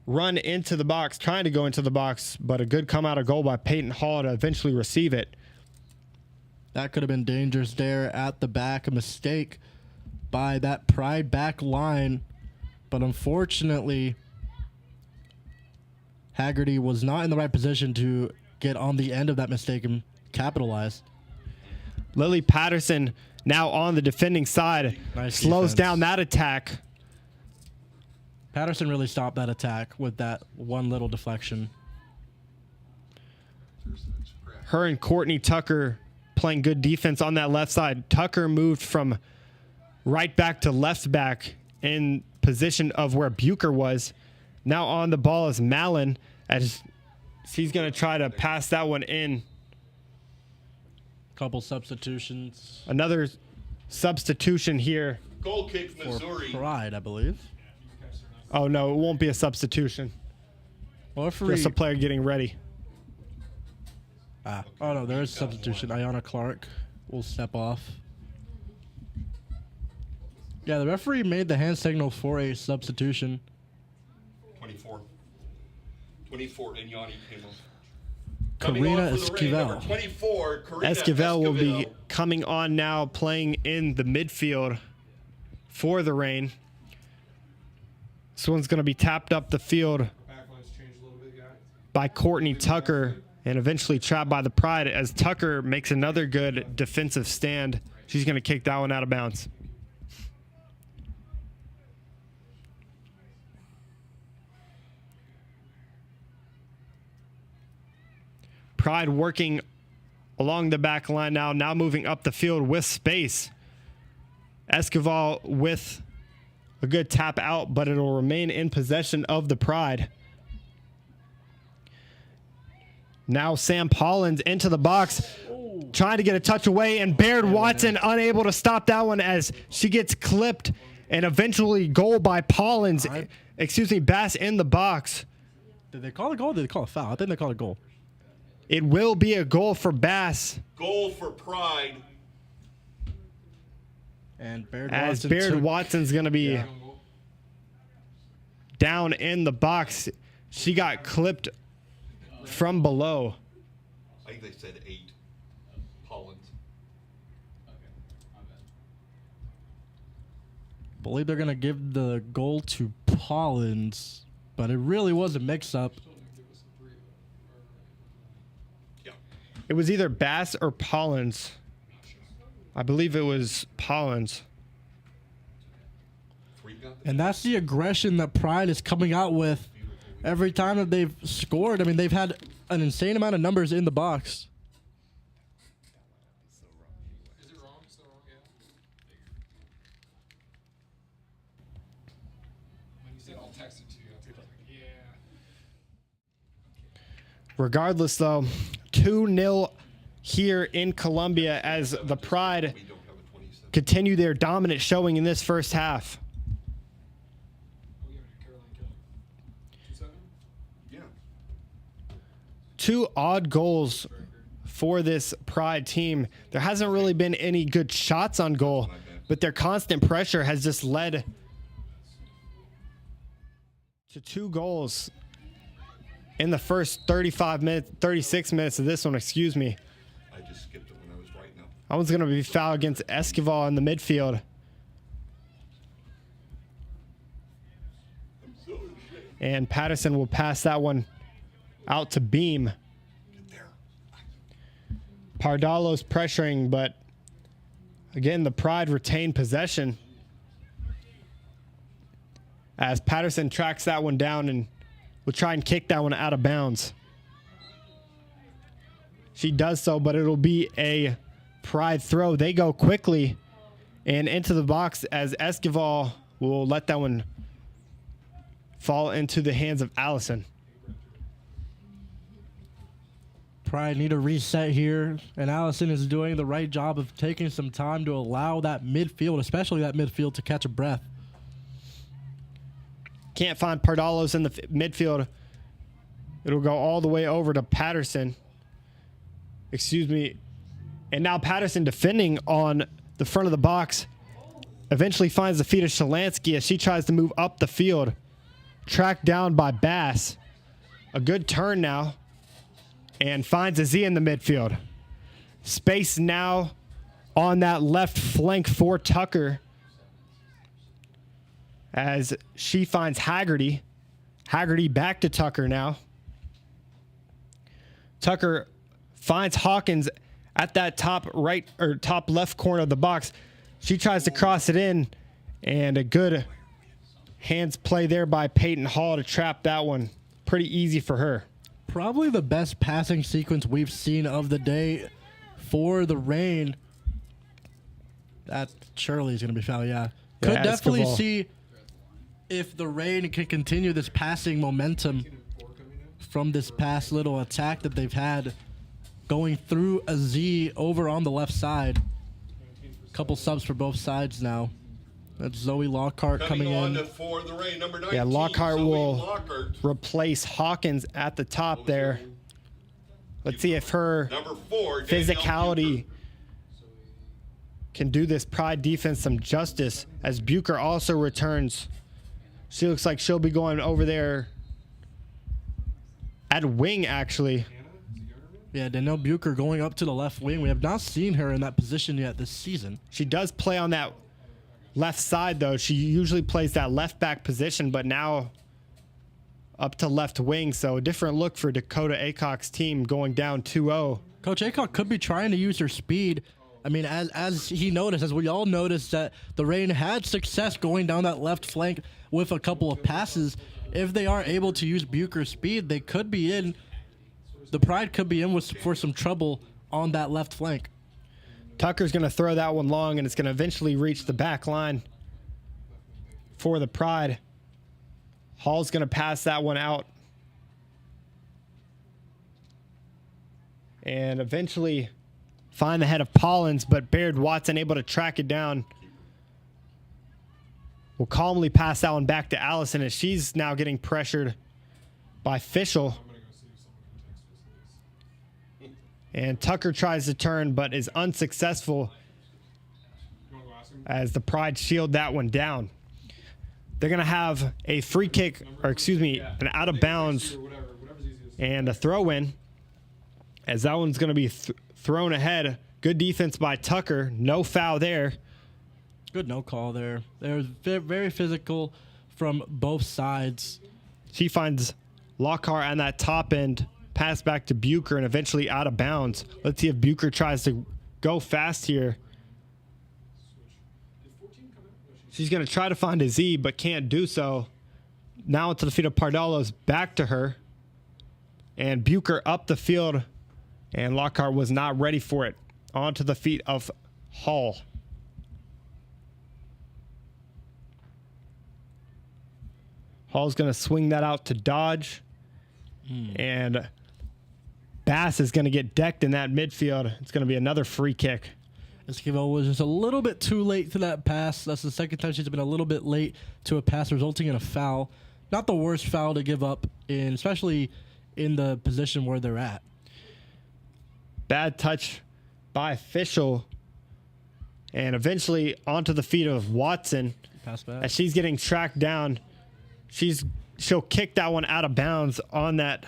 run into the box, trying to go into the box, but a good come out of goal by Peyton Hall to eventually receive it. That could have been dangerous there at the back. A mistake by that Pride back line. But unfortunately, Haggerty was not in the right position to get on the end of that mistake and capitalize. Lily Patterson now on the defending side. Nice Slows defense. down that attack. Patterson really stopped that attack with that one little deflection. Her and Courtney Tucker playing good defense on that left side. Tucker moved from right back to left back in position of where Bucher was. Now on the ball is Mallon as she's going to try to pass that one in. Couple substitutions Another substitution here. Goal kick, for Missouri. Pride, I believe. Oh, no, it won't be a substitution. Well, referee. Just a player getting ready. Oh, no, there is a substitution. Ayanna Clark will step off. Yeah, the referee made the hand signal for a substitution. 24. 24, and Yanni came off. Karina Coming on for the Reign, number Esquivel. 24, Karina Esquivel will be Esquivel. coming on now, playing in the midfield for the Reign. This one's going to be tapped up the field Backline's changed a little bit, guys. by Courtney Tucker and eventually trapped by the Pride as Tucker makes another good defensive stand. She's going to kick that one out of bounds. Pride working along the back line now moving up the field with space. Esquivel with a good tap out, but it'll remain in possession of the Pride. Now Sam Pollins into the box, trying to get a touch away, and Baird Watson unable to stop that one as she gets clipped, and eventually goal by Pollins. Excuse me, Bass in the box. Did they call a goal or did they call a foul? I think they called a goal. It will be a goal for Bass. Goal for Pride. And Baird As Watson Baird Watson's going to be down in the box. She got clipped from below. I think they said 8. Pollins. believe they're going to give the goal to Pollins, but it really was a mix-up. Yeah. It was either Bass or Pollins. I believe it was Pollins. And that's the aggression that Pride is coming out with every time that they've scored. I mean, they've had an insane amount of numbers in the box. Is it wrong? Still wrong? Yeah. When you said I'll text it to you, I was like, yeah. Regardless, though, 2-0 here in Columbia as the Pride continue their dominant showing in this first half. Oh, yeah, Caroline Keller. 2-7? Yeah. Two odd goals for this Pride team. There hasn't really been any good shots on goal, but their constant pressure has just led to 2 goals in the first 36 minutes of this one, excuse me. I just skipped it when I was writing up. That one's going to be fouled against Esquivel in the midfield. And Patterson will pass that one out to Beam. Pardalo's pressuring, but again, the Pride retain possession as Patterson tracks that one down and will try and kick that one out of bounds. She does so, but it'll be a Pride throw. They go quickly and into the box as Esquivel will let that one fall into the hands of Allison. Pride need a reset here, and Allison is doing the right job of taking some time to allow that midfield, especially that midfield, to catch a breath. Can't find Pardalos in the midfield. It'll go all the way over to Patterson. Excuse me. And now Patterson defending on the front of the box. Eventually finds the feet of Shalansky as she tries to move up the field. Tracked down by Bass. A good turn now. And finds Azia in the midfield. Space now on that left flank for Tucker. As she finds Haggerty. Haggerty back to Tucker now. Tucker finds Hawkins at that top right or top left corner of the box. She tries to cross it in, and a good hands play there by Peyton Hall to trap that one. Pretty easy for her. Probably the best passing sequence we've seen of the day for the Reign. That surely is going to be foul, yeah. Could definitely Esquivel. see if the Reign can continue this passing momentum from this past little attack that they've had going through a Z over on the left side. Couple subs for both sides now. That's Zoe Lockhart coming on in. for the Reign, number 19. Yeah, Lockhart Zoe will Lockhart. replace Hawkins at the top there. Let's see if her Number 4, Danielle physicality Bucher. can do this Pride defense some justice as Bucher also returns. She looks like she'll be going over there at wing, actually. Yeah, Danielle Bucher going up to the left wing. We have not seen her in that position yet this season. She does play on that left side, though. She usually plays that left back position, but now up to left wing. So a different look for Dakota Aycock's team going down 2-0. Coach Aycock could be trying to use her speed. I mean, as he noticed, as we all noticed, that the Reign had success going down that left flank with a couple of passes. If they are able to use Bucher's speed, they could be in. The Pride could be in for some trouble on that left flank. Tucker's going to throw that one long, and it's going to eventually reach the back line for the Pride. Hall's going to pass that one out. And eventually find the head of Pollins, but Baird Watson able to track it down. Will calmly pass that one back to Allison as she's now getting pressured by Fischel. And Tucker tries to turn, but is unsuccessful as the Pride shield that one down. They're going to have a free kick, or excuse me, an out of bounds and a throw in, as that one's going to be thrown ahead. Good defense by Tucker. No foul there. Good no call there. They were very physical from both sides. She finds Lockhart on that top end. Pass back to Bucher and eventually out of bounds. Let's see if Bucher tries to go fast here. She's going to try to find a Z, but can't do so. Now to the feet of Pardalos, back to her. And Bucher up the field. And Lockhart was not ready for it. Onto the feet of Hall. Hall's going to swing that out to Dodge. And Bass is going to get decked in that midfield. It's going to be another free kick. Esquivel was just a little bit too late to that pass. That's the second time she's been a little bit late to a pass, resulting in a foul. Not the worst foul to give up, especially in the position where they're at. Bad touch by Fischel. And eventually onto the feet of Watson. Pass back. As she's getting tracked down. She'll kick that one out of bounds on that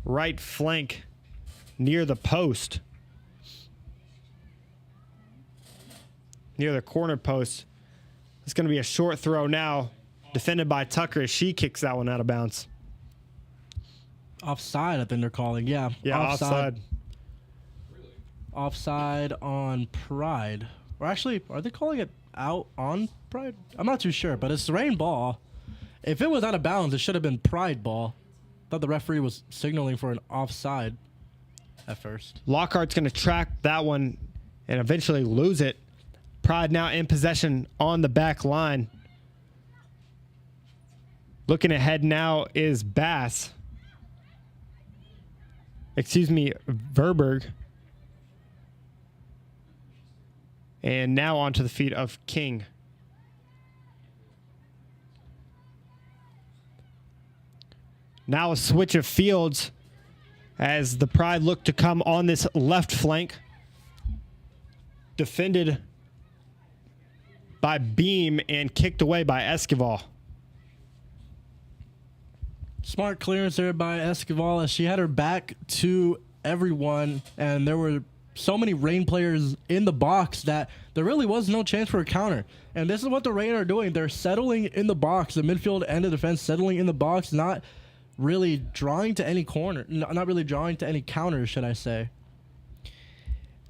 right flank near the post. Near the corner post. It's going to be a short throw now. Defended by Tucker as she kicks that one out of bounds. Offside, I think they're calling. Yeah, offside. Offside on Pride. Or actually, are they calling it out on Pride? I'm not too sure, but it's the rain ball. If it was out of bounds, it should have been Pride ball. Thought the referee was signaling for an offside at first. Lockhart's going to track that one and eventually lose it. Pride now in possession on the back line. Looking ahead now is Bass. Excuse me, Verberg. And now onto the feet of King. Now a switch of fields as the Pride look to come on this left flank. Defended by Beam and kicked away by Esquivel. Smart clearance there by Esquivel as she had her back to everyone, and there were so many Reign players in the box that there really was no chance for a counter. And this is what the Reign are doing. They're settling in the box, the midfield and the defense settling in the box, not really drawing to any corner, not really drawing to any counters, should I say.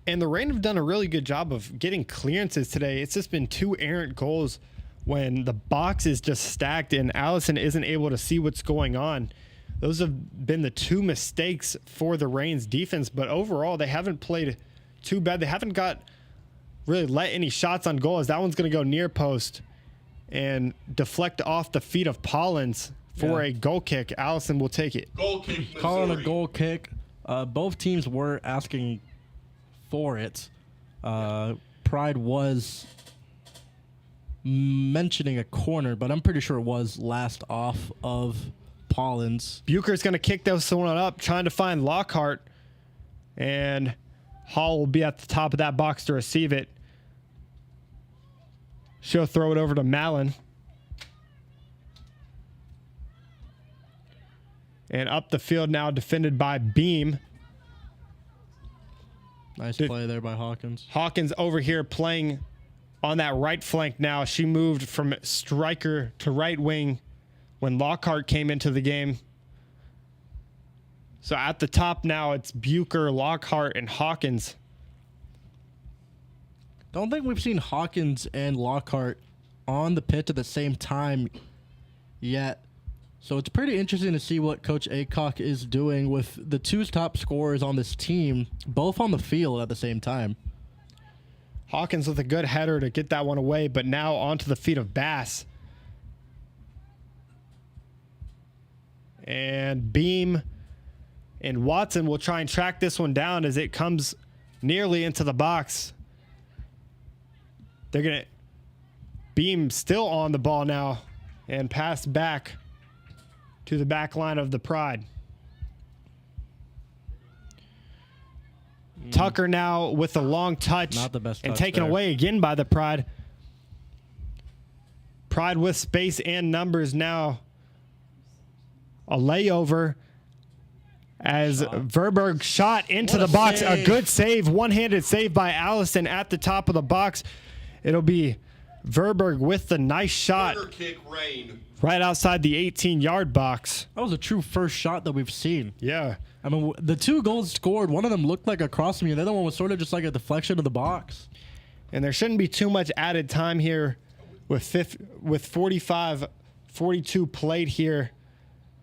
And the Reign have done a really good job of getting clearances today. It's just been two errant goals when the box is just stacked and Allison isn't able to see what's going on. Those have been the two mistakes for the Reign's defense, but overall they haven't played too bad. They haven't really let any shots on goal, as that one's going to go near post and deflect off the feet of Pollins for a goal kick. Allison will take it. Goal kick, Missouri. Calling a goal kick. Both teams were asking for it. Pride was mentioning a corner, but I'm pretty sure it was last off of Pollins. Bucher's going to kick this one up, trying to find Lockhart. And Hall will be at the top of that box to receive it. She'll throw it over to Mallon. And up the field now, defended by Beam. Nice play there by Hawkins. Hawkins over here playing on that right flank now. She moved from striker to right wing when Lockhart came into the game. So at the top now, it's Bucher, Lockhart, and Hawkins. Don't think we've seen Hawkins and Lockhart on the pitch at the same time yet. So it's pretty interesting to see what Coach Aycock is doing with the two top scorers on this team, both on the field at the same time. Hawkins with a good header to get that one away, but now onto the feet of Bass. And Beam and Watson will try and track this one down as it comes nearly into the box. They're going to... Beam still on the ball now and pass back to the back line of the Pride. Tucker now with a long touch. Not the best and touch taken there. away again by the Pride. Pride with space and numbers now. A layover as Verberg shot into What the a box. save. A good save, one-handed save by Allison at the top of the box. It'll be Verberg with the nice shot Corner kick, Rain. right outside the 18-yard box. That was a true first shot that we've seen. Yeah. I mean, the two goals scored, one of them looked like a cross me, and the other one was sort of just like a deflection of the box. And there shouldn't be too much added time here with 42 played here.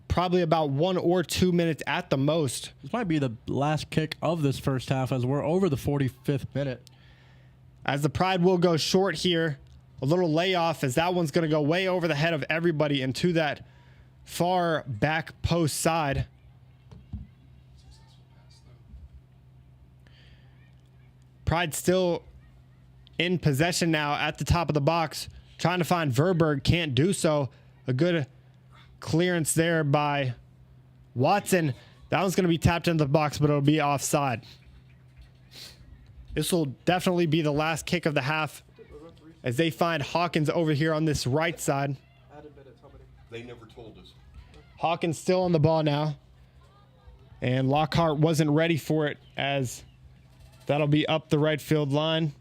Probably about 1 or 2 minutes at the most. This might be the last kick of this first half as we're over the 45th minute. As the Pride will go short here. A little layoff as that one's going to go way over the head of everybody into that far back post side. Pride still in possession now at the top of the box. Trying to find Verberg. Can't do so. A good clearance there by Watson. That one's going to be tapped into the box, but it'll be offside. This will definitely be the last kick of the half as they find Hawkins over here on this right side. They never told us. Hawkins still on the ball now. And Lockhart wasn't ready for it as that'll be up the right field line.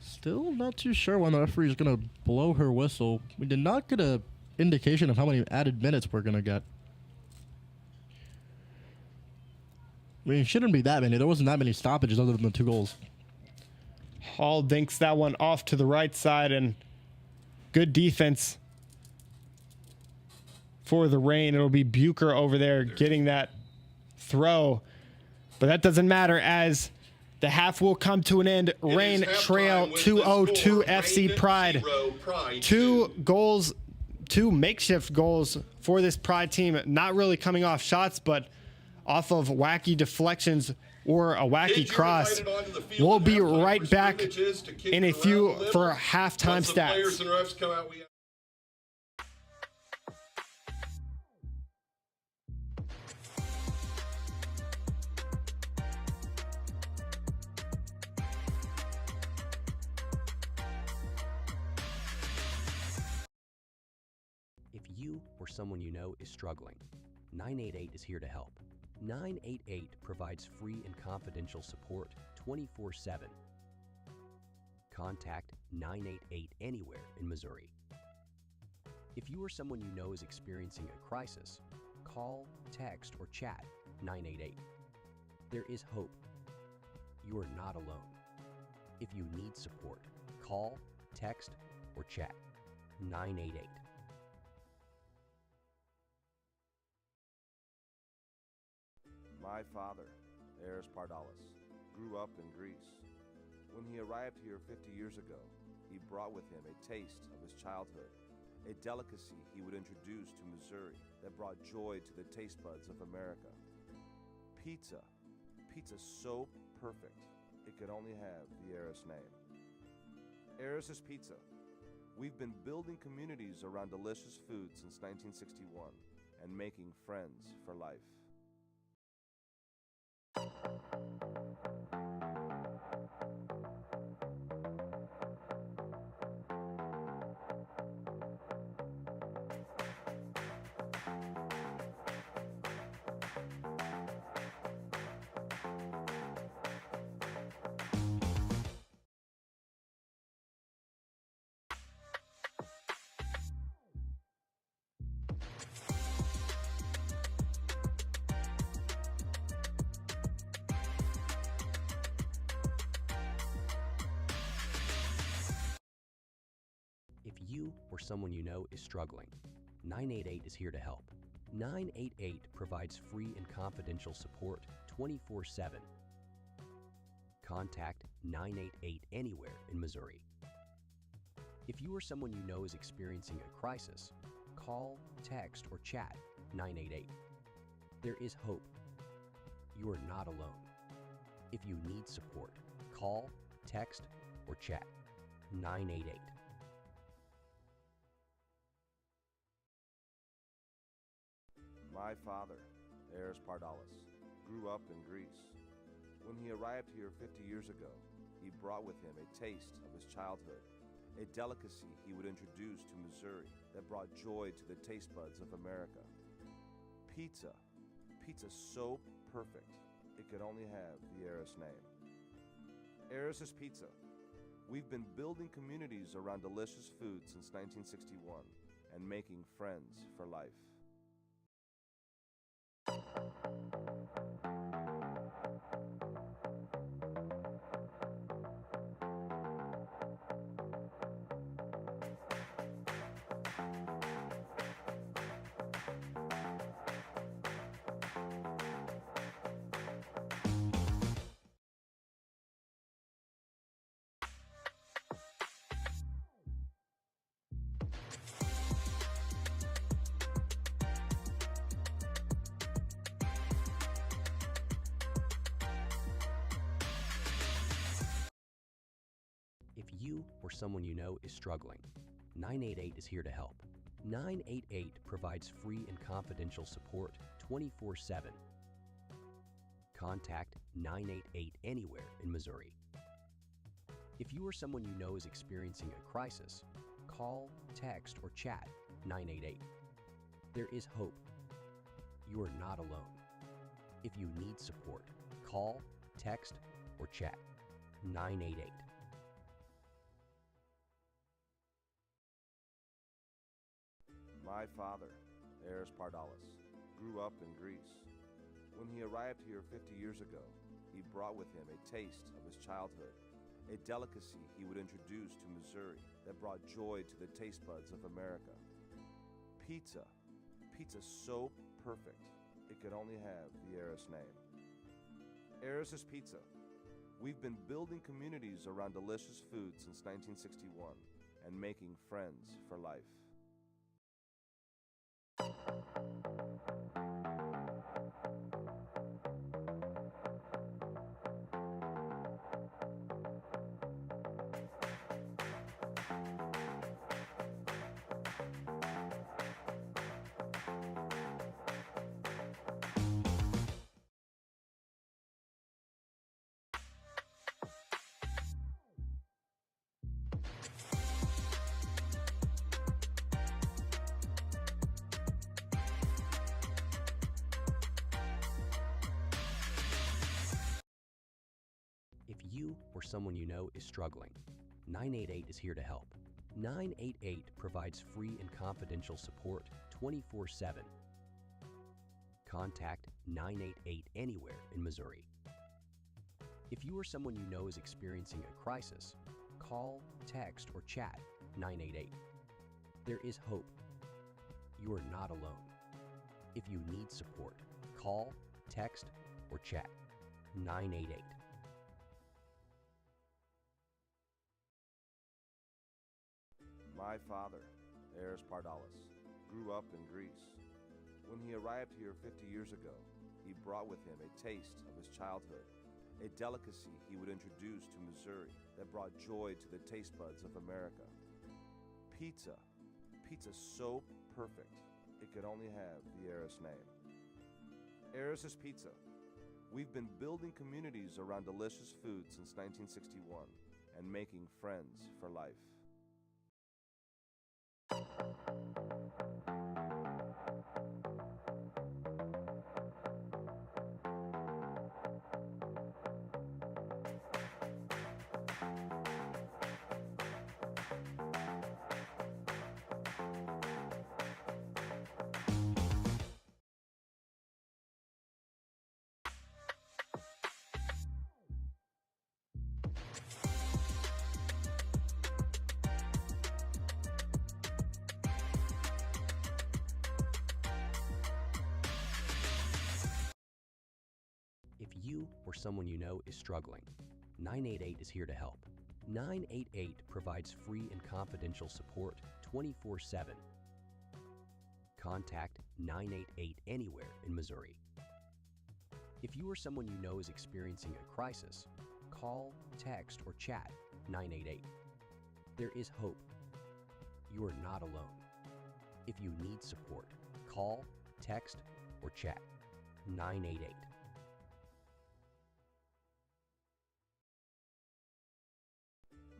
Still not too sure when the referee is going to blow her whistle. We did not get a indication of how many added minutes we're going to get. I mean, it shouldn't be that many. There wasn't that many stoppages other than the 2 goals. Hall dinks that one off to the right side, and good defense for the Rain. It'll be Bucher over there getting that throw. But that doesn't matter as the half will come to an end. Rain trail 2-0 to FC Pride. 2 goals, 2 makeshift goals for this Pride team. Not really coming off shots, but off of wacky deflections or a wacky cross. We'll be right back in a few for halftime stats. If you or someone you know is struggling, 988 is here to help. 988 provides free and confidential support 24/7. Contact 988 anywhere in Missouri. If you or someone you know is experiencing a crisis, call, text, or chat 988. There is hope. You are not alone. If you need support, call, text, or chat 988. My father, Eris Pardalis, grew up in Greece. When he arrived here 50 years ago, he brought with him a taste of his childhood, a delicacy he would introduce to Missouri that brought joy to the taste buds of America. Pizza. Pizza so perfect, it could only have the Eris name. Eris's Pizza. We've been building communities around delicious food since 1961 and making friends for life. If you or someone you know is struggling, 988 is here to help. 988 provides free and confidential support 24/7. Contact 988 anywhere in Missouri. If you or someone you know is experiencing a crisis, call, text, or chat 988. There is hope. You are not alone. If you need support, call, text, or chat 988. My father, Eris Pardalis, grew up in Greece. When he arrived here 50 years ago, he brought with him a taste of his childhood, a delicacy he would introduce to Missouri that brought joy to the taste buds of America. Pizza. Pizza so perfect, it could only have the Eris name. Eris's Pizza. We've been building communities around delicious food since 1961 and making friends for life. If you or someone you know is struggling, 988 is here to help. 988 provides free and confidential support 24/7. Contact 988 anywhere in Missouri. If you or someone you know is experiencing a crisis, call, text, or chat 988. There is hope. You are not alone. If you need support, call, text, or chat 988. My father, Eris Pardalis, grew up in Greece. When he arrived here 50 years ago, he brought with him a taste of his childhood, a delicacy he would introduce to Missouri that brought joy to the taste buds of America. Pizza. Pizza so perfect, it could only have the Eris name. Eris's Pizza. We've been building communities around delicious food since 1961 and making friends for life. If you or someone you know is struggling, 988 is here to help. 988 provides free and confidential support 24/7. Contact 988 anywhere in Missouri. If you or someone you know is experiencing a crisis, call, text, or chat 988. There is hope. You are not alone. If you need support, call, text, or chat 988. My father, Eris Pardalis, grew up in Greece. When he arrived here 50 years ago, he brought with him a taste of his childhood, a delicacy he would introduce to Missouri that brought joy to the taste buds of America. Pizza. Pizza so perfect, it could only have the Eris name. Eris's Pizza. We've been building communities around delicious food since 1961 and making friends for life. you or someone you know is struggling, 988 is here to help. 988 provides free and confidential support 24/7. Contact 988 anywhere in Missouri. If you or someone you know is experiencing a crisis, call, text, or chat 988. There is hope. You are not alone. If you need support, call, text, or chat 988.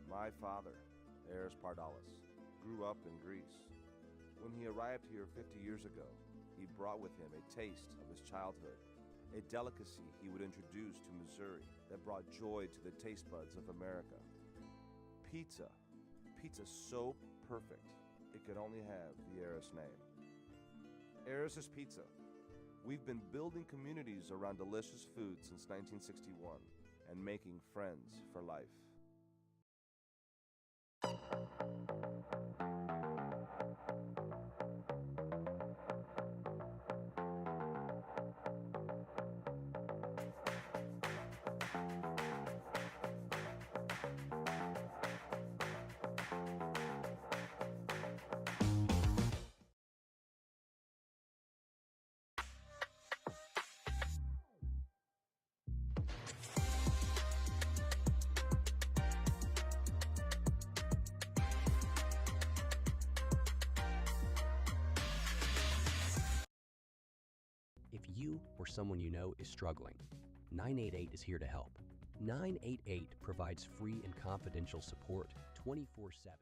My father, Eris Pardalis, grew up in Greece. When he arrived here 50 years ago, he brought with him a taste of his childhood, a delicacy he would introduce to Missouri that brought joy to the taste buds of America. Pizza. Pizza so perfect, it could only have the Eris name. Eris's Pizza. We've been building communities around delicious food since 1961 and making friends for life. If you or someone you know is struggling, 988 is here to help. 988 provides free and confidential support 24/7.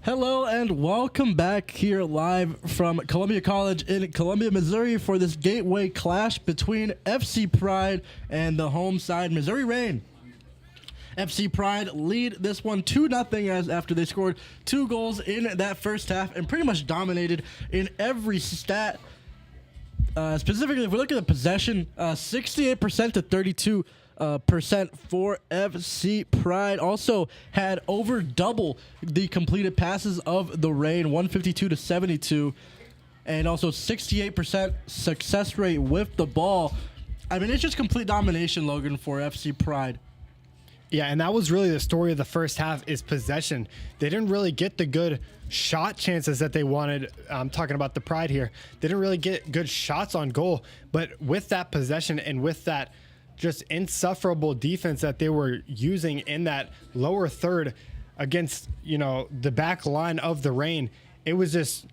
Hello and welcome back here live from Columbia College in Columbia, Missouri for this gateway clash between FC Pride and the home side Missouri Reign. FC Pride lead this one 2-0 as after they scored 2 goals in that first half and pretty much dominated in every stat. Specifically, if we look at the possession, 68% to 32% for FC Pride. Also had over double the completed passes of the Reign, 152 to 72, and also 68% success rate with the ball. I mean, it's just complete domination, Logan, for FC Pride. Yeah, and that was really the story of the first half is possession. They didn't really get the good shot chances that they wanted. I'm talking about the Pride here. They didn't really get good shots on goal, but with that possession and with that just insufferable defense that they were using in that lower third against, the back line of the Reign, it was just,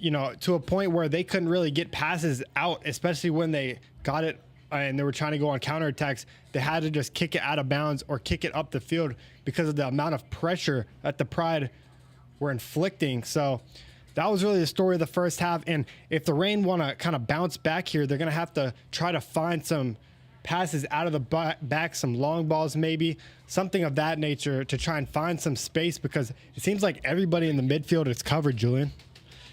to a point where they couldn't really get passes out, especially when they got it and they were trying to go on counterattacks. They had to just kick it out of bounds or kick it up the field because of the amount of pressure that the Pride were inflicting. So that was really the story of the first half. And if the Reign want to kind of bounce back here, they're going to have to try to find some passes out of the back, some long balls maybe, something of that nature to try and find some space, because it seems like everybody in the midfield is covered, Julian.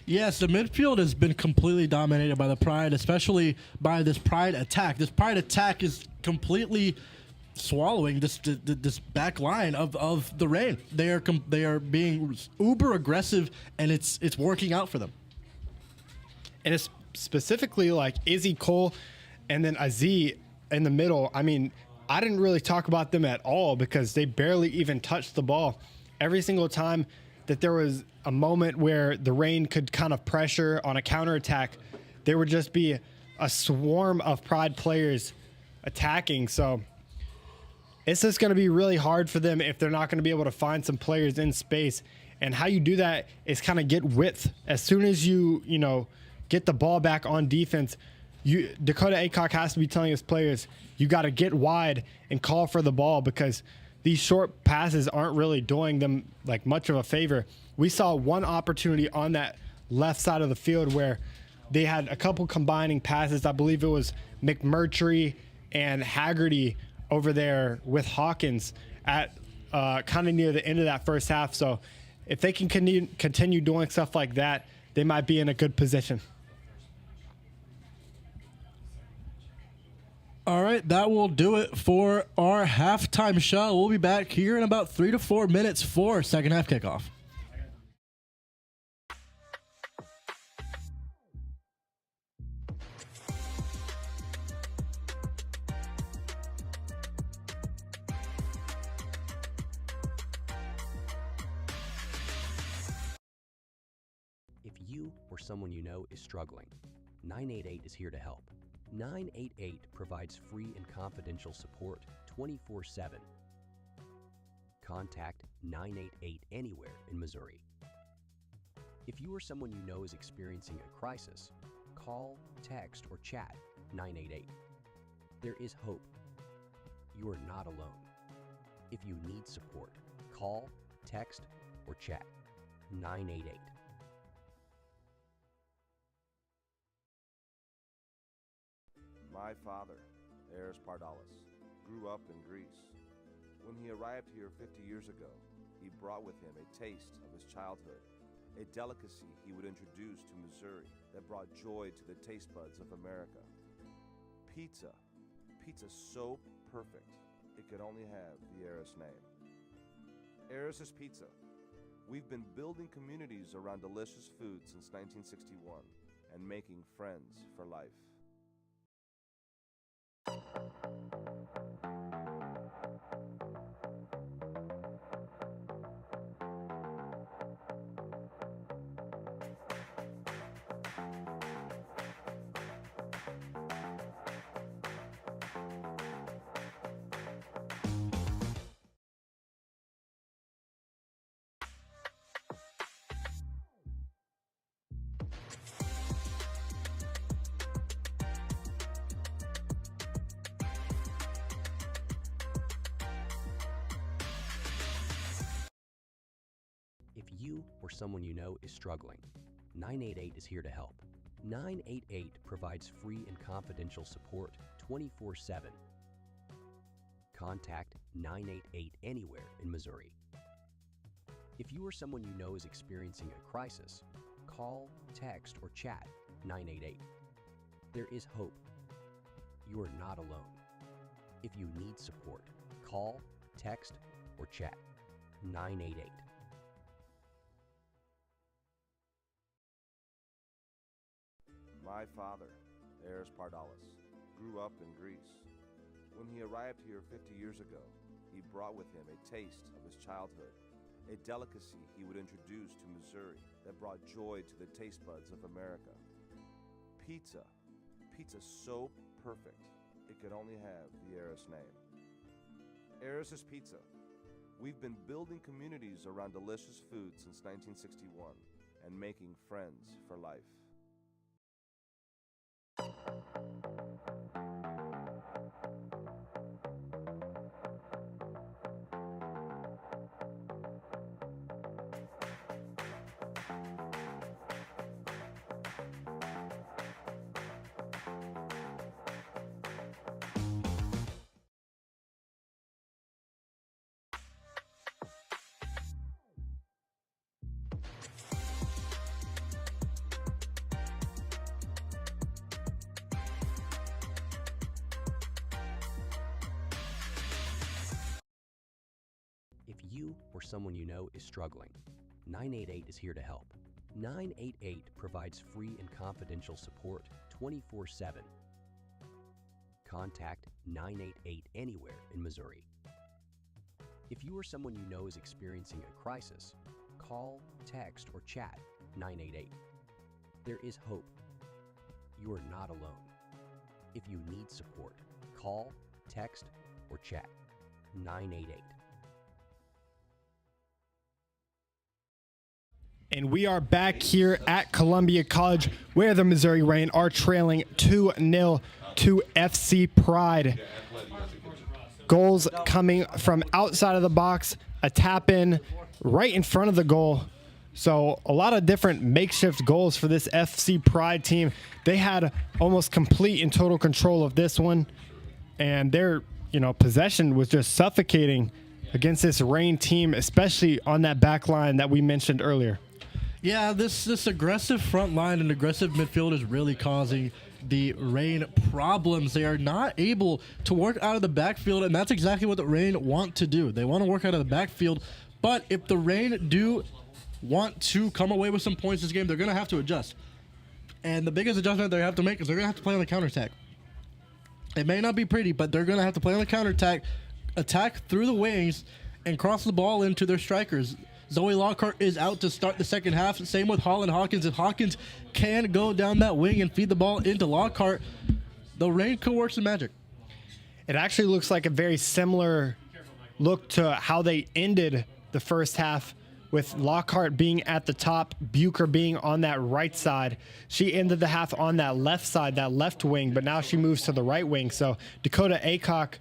Yes, the midfield has been completely dominated by the Pride, especially by this Pride attack. This Pride attack is completely swallowing this back line of the Reign. They are being uber aggressive, and it's working out for them. And it's specifically like Izzy Cole and then Aziz in the middle. I mean, I didn't really talk about them at all because they barely even touched the ball. Every single time that there was a moment where the Reign could kind of pressure on a counterattack, there would just be a swarm of Pride players attacking. So it's just going to be really hard for them if they're not going to be able to find some players in space. And how you do that is kind of get width. As soon as you get the ball back on defense, Dakota Aycock has to be telling his players, you got to get wide and call for the ball, because these short passes aren't really doing them like much of a favor. We saw one opportunity on that left side of the field where they had a couple combining passes. I believe it was McMurtry and Haggerty over there with Hawkins at kind of near the end of that first half. So if they can continue doing stuff like that, they might be in a good position. All right, that will do it for our halftime show. We'll be back here in about 3 to 4 minutes for second half kickoff. you or someone you know is struggling, 988 is here to help. 988 provides free and confidential support 24/7. Contact 988 anywhere in Missouri. If you or someone you know is experiencing a crisis, call, text, or chat 988. There is hope. You are not alone. If you need support, call, text, or chat 988. My father, Eris Pardalis, grew up in Greece. When he arrived here 50 years ago, he brought with him a taste of his childhood, a delicacy he would introduce to Missouri that brought joy to the taste buds of America. Pizza. Pizza so perfect, it could only have the Eris name. Eris's Pizza. We've been building communities around delicious food since 1961 and making friends for life. If you or someone you know is struggling, 988 is here to help. 988 provides free and confidential support 24/7. Contact 988 anywhere in Missouri. If you or someone you know is experiencing a crisis, call, text, or chat 988. There is hope. You are not alone. If you need support, call, text, or chat 988. My father, Eris Pardalis, grew up in Greece. When he arrived here 50 years ago, he brought with him a taste of his childhood, a delicacy he would introduce to Missouri that brought joy to the taste buds of America. Pizza. Pizza so perfect, it could only have the Eris name. Eris's Pizza. We've been building communities around delicious food since 1961 and making friends for life. If you or someone you know is struggling, 988 is here to help. 988 provides free and confidential support 24/7. Contact 988 anywhere in Missouri. If you or someone you know is experiencing a crisis, call, text, or chat 988. There is hope. You are not alone. If you need support, call, text, or chat 988. And we are back here at Columbia College, where the Missouri Reign are trailing 2-0 to FC Pride. Goals coming from outside of the box, a tap in right in front of the goal. So a lot of different makeshift goals for this FC Pride team. They had almost complete and total control of this one, and their possession was just suffocating against this Reign team, especially on that back line that we mentioned earlier. Yeah, this aggressive front line and aggressive midfield is really causing the Reign problems. They are not able to work out of the backfield, and that's exactly what the Reign want to do. They want to work out of the backfield, but if the Reign do want to come away with some points this game, they're going to have to adjust. And the biggest adjustment they have to make is they're going to have to play on the counterattack. It may not be pretty, but they're going to have to play on the counterattack, attack through the wings, and cross the ball into their strikers. Zoe Lockhart is out to start the second half. Same with Holland Hawkins. If Hawkins can go down that wing and feed the ball into Lockhart, the Reign could work some magic. It actually looks like a very similar look to how they ended the first half, with Lockhart being at the top, Bucher being on that right side. She ended the half on that left side, that left wing, but now she moves to the right wing. So Dakota Aycock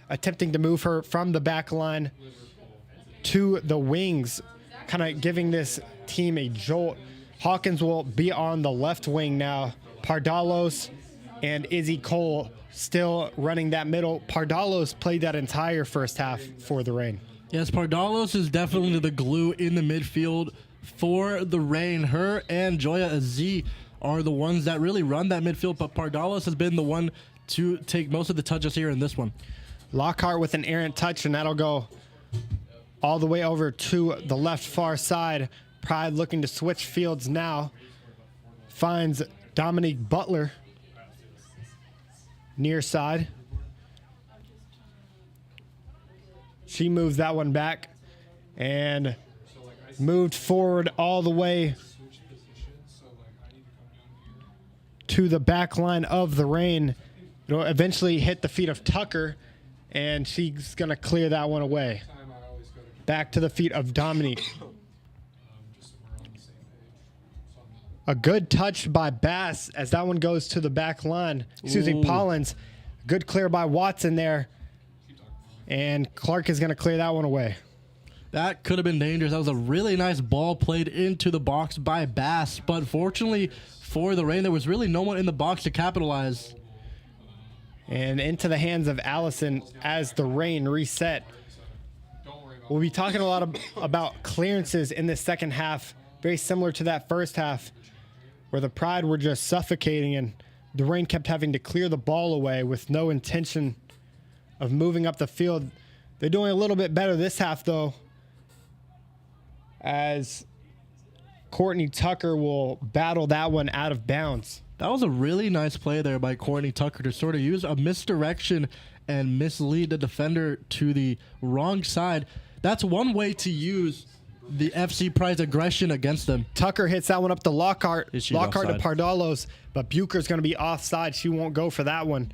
attempting to move her from the back line to the wings, kind of giving this team a jolt. Hawkins will be on the left wing now. Pardalos and Izzy Cole still running that middle. Pardalos played that entire first half for the Reign. Yes, Pardalos is definitely the glue in the midfield for the Reign. Her and Joya Aziz are the ones that really run that midfield, but Pardalos has been the one to take most of the touches here in this one. Lockhart with an errant touch, and that'll go all the way over to the left far side. Pride looking to switch fields now. Finds Dominique Butler near side. She moves that one back and moved forward all the way to the back line of the Reign. It'll eventually hit the feet of Tucker, and she's going to clear that one away. Back to the feet of Dominique. A good touch by Bass as that one goes to the back line. Excuse me, Pollins. Good clear by Watson there. And Clark is going to clear that one away. That could have been dangerous. That was a really nice ball played into the box by Bass. But fortunately for the Reign, there was really no one in the box to capitalize. And into the hands of Allison as the Reign reset. We'll be talking a lot about clearances in this second half. Very similar to that first half, where the Pride were just suffocating and the Reign kept having to clear the ball away with no intention of moving up the field. They're doing a little bit better this half, though, as Courtney Tucker will battle that one out of bounds. That was a really nice play there by Courtney Tucker to sort of use a misdirection and mislead the defender to the wrong side. That's one way to use the FC Pride's aggression against them. Tucker hits that one up to Lockhart. Lockhart to offside? Pardalos, but Bucher's going to be offside. She won't go for that one.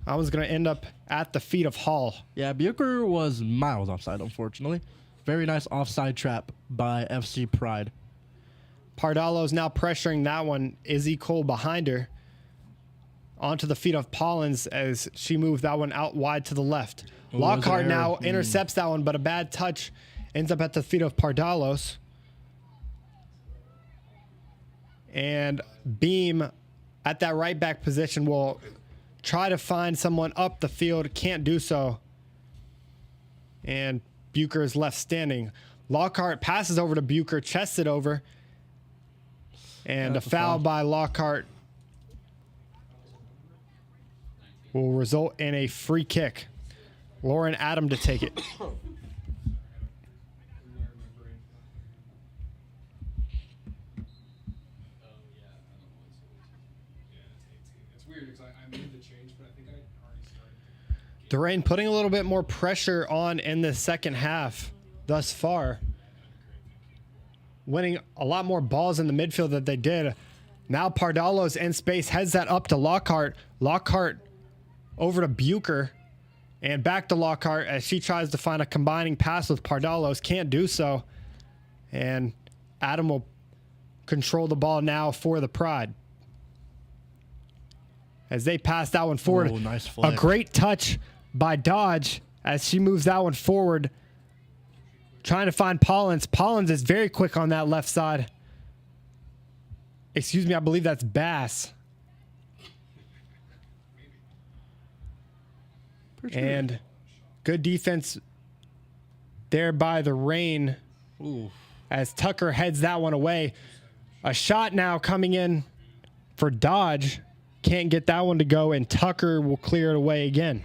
That one's going to end up at the feet of Hall. Yeah, Bucher was miles offside, unfortunately. Very nice offside trap by FC Pride. Pardalos now pressuring that one. Izzy Cole behind her. Onto the feet of Pollins as she moved that one out wide to the left. Lockhart now intercepts that one, but a bad touch ends up at the feet of Pardalos. And Beam at that right back position will try to find someone up the field. Can't do so. And Bucher is left standing. Lockhart passes over to Bucher, chests it over. And a foul by Lockhart will result in a free kick. Lauren Adam to take it. The Reign putting a little bit more pressure on in the second half thus far. Winning a lot more balls in the midfield than they did. Now Pardalos in space, heads that up to Lockhart. Lockhart over to Bucher and back to Lockhart as she tries to find a combining pass with Pardalos. Can't do so. And Adam will control the ball now for the Pride. As they pass that one forward. Oh, nice flick. A great touch by Dodge as she moves that one forward. Trying to find Pollins. Pollins is very quick on that left side. Excuse me, I believe that's Bass. And good defense there by the Reign. Ooh. As Tucker heads that one away. A shot now coming in for Dodge. Can't get that one to go, and Tucker will clear it away again.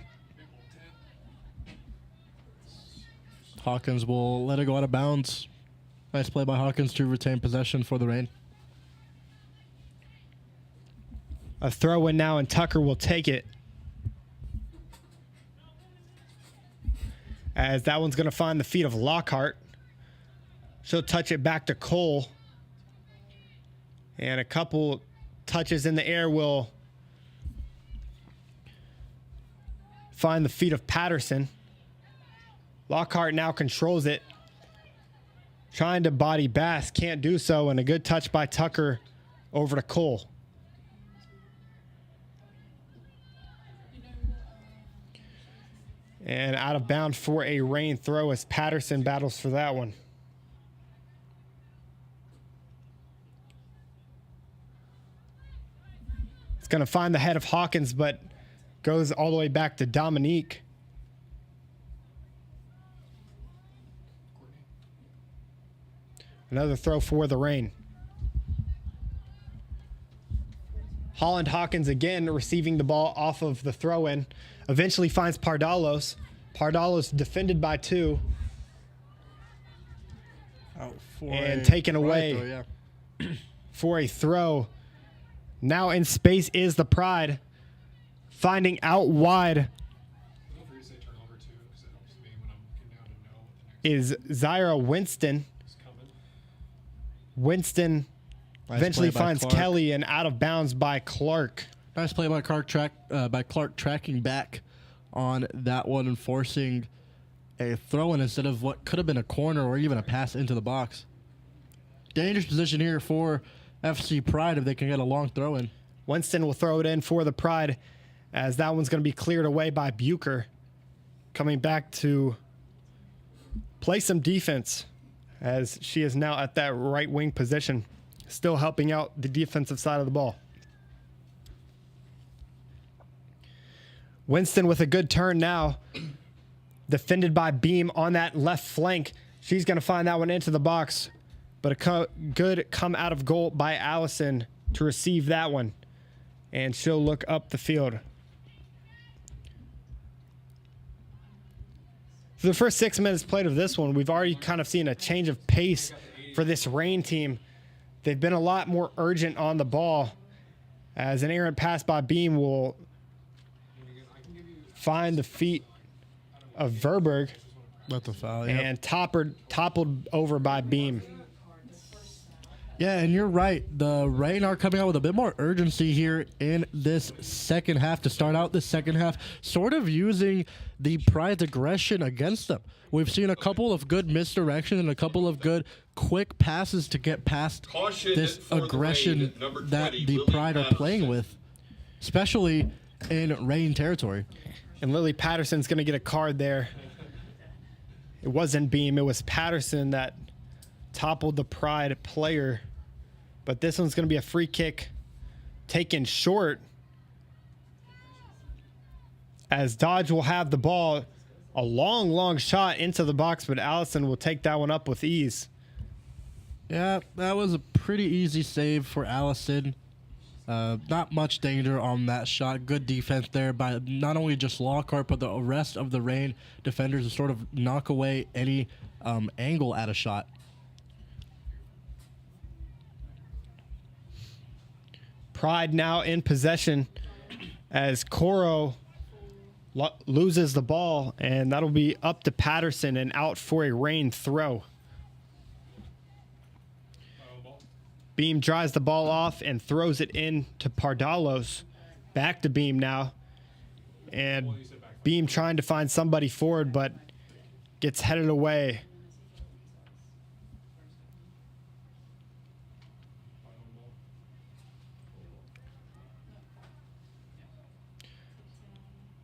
Hawkins will let it go out of bounds. Nice play by Hawkins to retain possession for the Reign. A throw in now, and Tucker will take it. As that one's going to find the feet of Lockhart. She'll touch it back to Cole. And a couple touches in the air will find the feet of Patterson. Lockhart now controls it. Trying to body Bass, can't do so, and a good touch by Tucker over to Cole. And out of bounds for a rain throw as Patterson battles for that one. It's going to find the head of Hawkins, but goes all the way back to Dominique. Another throw for the rain. Holland Hawkins again receiving the ball off of the throw-in. Eventually finds Pardalos. Pardalos defended by 2. Out for And a taken right away throw, yeah. for a throw. Now in space is the Pride. Finding out wide Feel free to say turnover too, because it helps me when I'm looking down to know what the next is Zyra Winston. is coming. Winston Nice eventually play by finds Clark. Kelly and out of bounds by Clark. Nice play by Clark tracking back on that one and forcing a throw-in instead of what could have been a corner or even a pass into the box. Dangerous position here for FC Pride if they can get a long throw-in. Winston will throw it in for the Pride as that one's going to be cleared away by Bucher. Coming back to play some defense as she is now at that right wing position, still helping out the defensive side of the ball. Winston with a good turn now. Defended by Beam on that left flank. She's going to find that one into the box. But a good come out of goal by Allison to receive that one. And she'll look up the field. For the first 6 minutes played of this one, we've already kind of seen a change of pace for this Rain team. They've been a lot more urgent on the ball as an errant pass by Beam will find the feet of Verberg Let the foul, yeah. and toppled over by Beam. Yeah, and you're right. The Rain are coming out with a bit more urgency here in this second half to start out the second half, sort of using the Pride's aggression against them. We've seen a couple of good misdirection and a couple of good quick passes to get past Caution this for the aggression Rain, number that 20, the Lily Pride are playing Patterson. with, especially in Rain territory. And Lily Patterson's going to get a card there. It wasn't Beam. It was Patterson that toppled the Pride player. But this one's going to be a free kick taken short as Dodge will have the ball. A long, long shot into the box, but Allison will take that one up with ease. Yeah, that was a pretty easy save for Allison. Not much danger on that shot. Good defense there by not only just Lockhart, but the rest of the Rain defenders to sort of knock away any angle at a shot. Pride now in possession as Coro loses the ball, and that'll be up to Patterson and out for a Rain throw. Beam drives the ball off and throws it in to Pardalos. Back to Beam now. And Beam trying to find somebody forward, but gets headed away.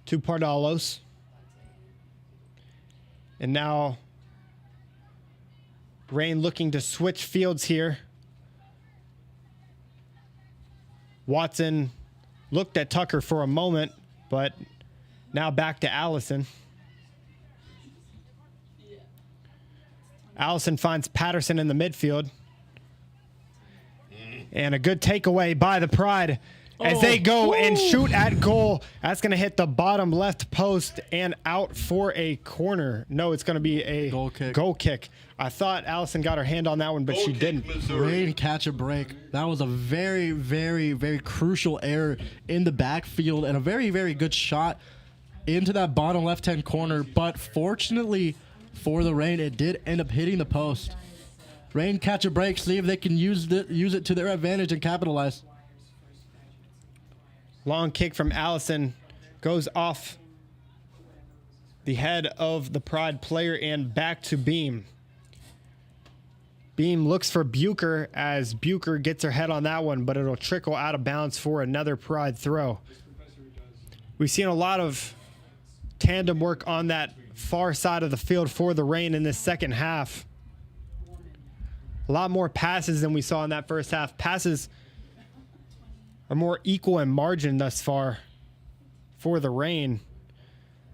To Pardalos. And now Rain looking to switch fields here. Watson looked at Tucker for a moment, but now back to Allison. Allison finds Patterson in the midfield. And a good takeaway by the Pride as they go and shoot at goal. That's going to hit the bottom left post and out for a corner. No, it's going to be a goal kick. I thought Allison got her hand on that one, but Goal she kick, didn't. Missouri. Rain catch a break. That was a very, very, very crucial error in the backfield and a very, very good shot into that bottom left-hand corner. But fortunately for the Rain, it did end up hitting the post. Rain catch a break, see if they can use it to their advantage and capitalize. Long kick from Allison goes off the head of the Pride player and back to Beam. Beam looks for Bucher as Bucher gets her head on that one, but it'll trickle out of bounds for another Pride throw. We've seen a lot of tandem work on that far side of the field for the Reign in this second half. A lot more passes than we saw in that first half. Passes are more equal in margin thus far for the Reign.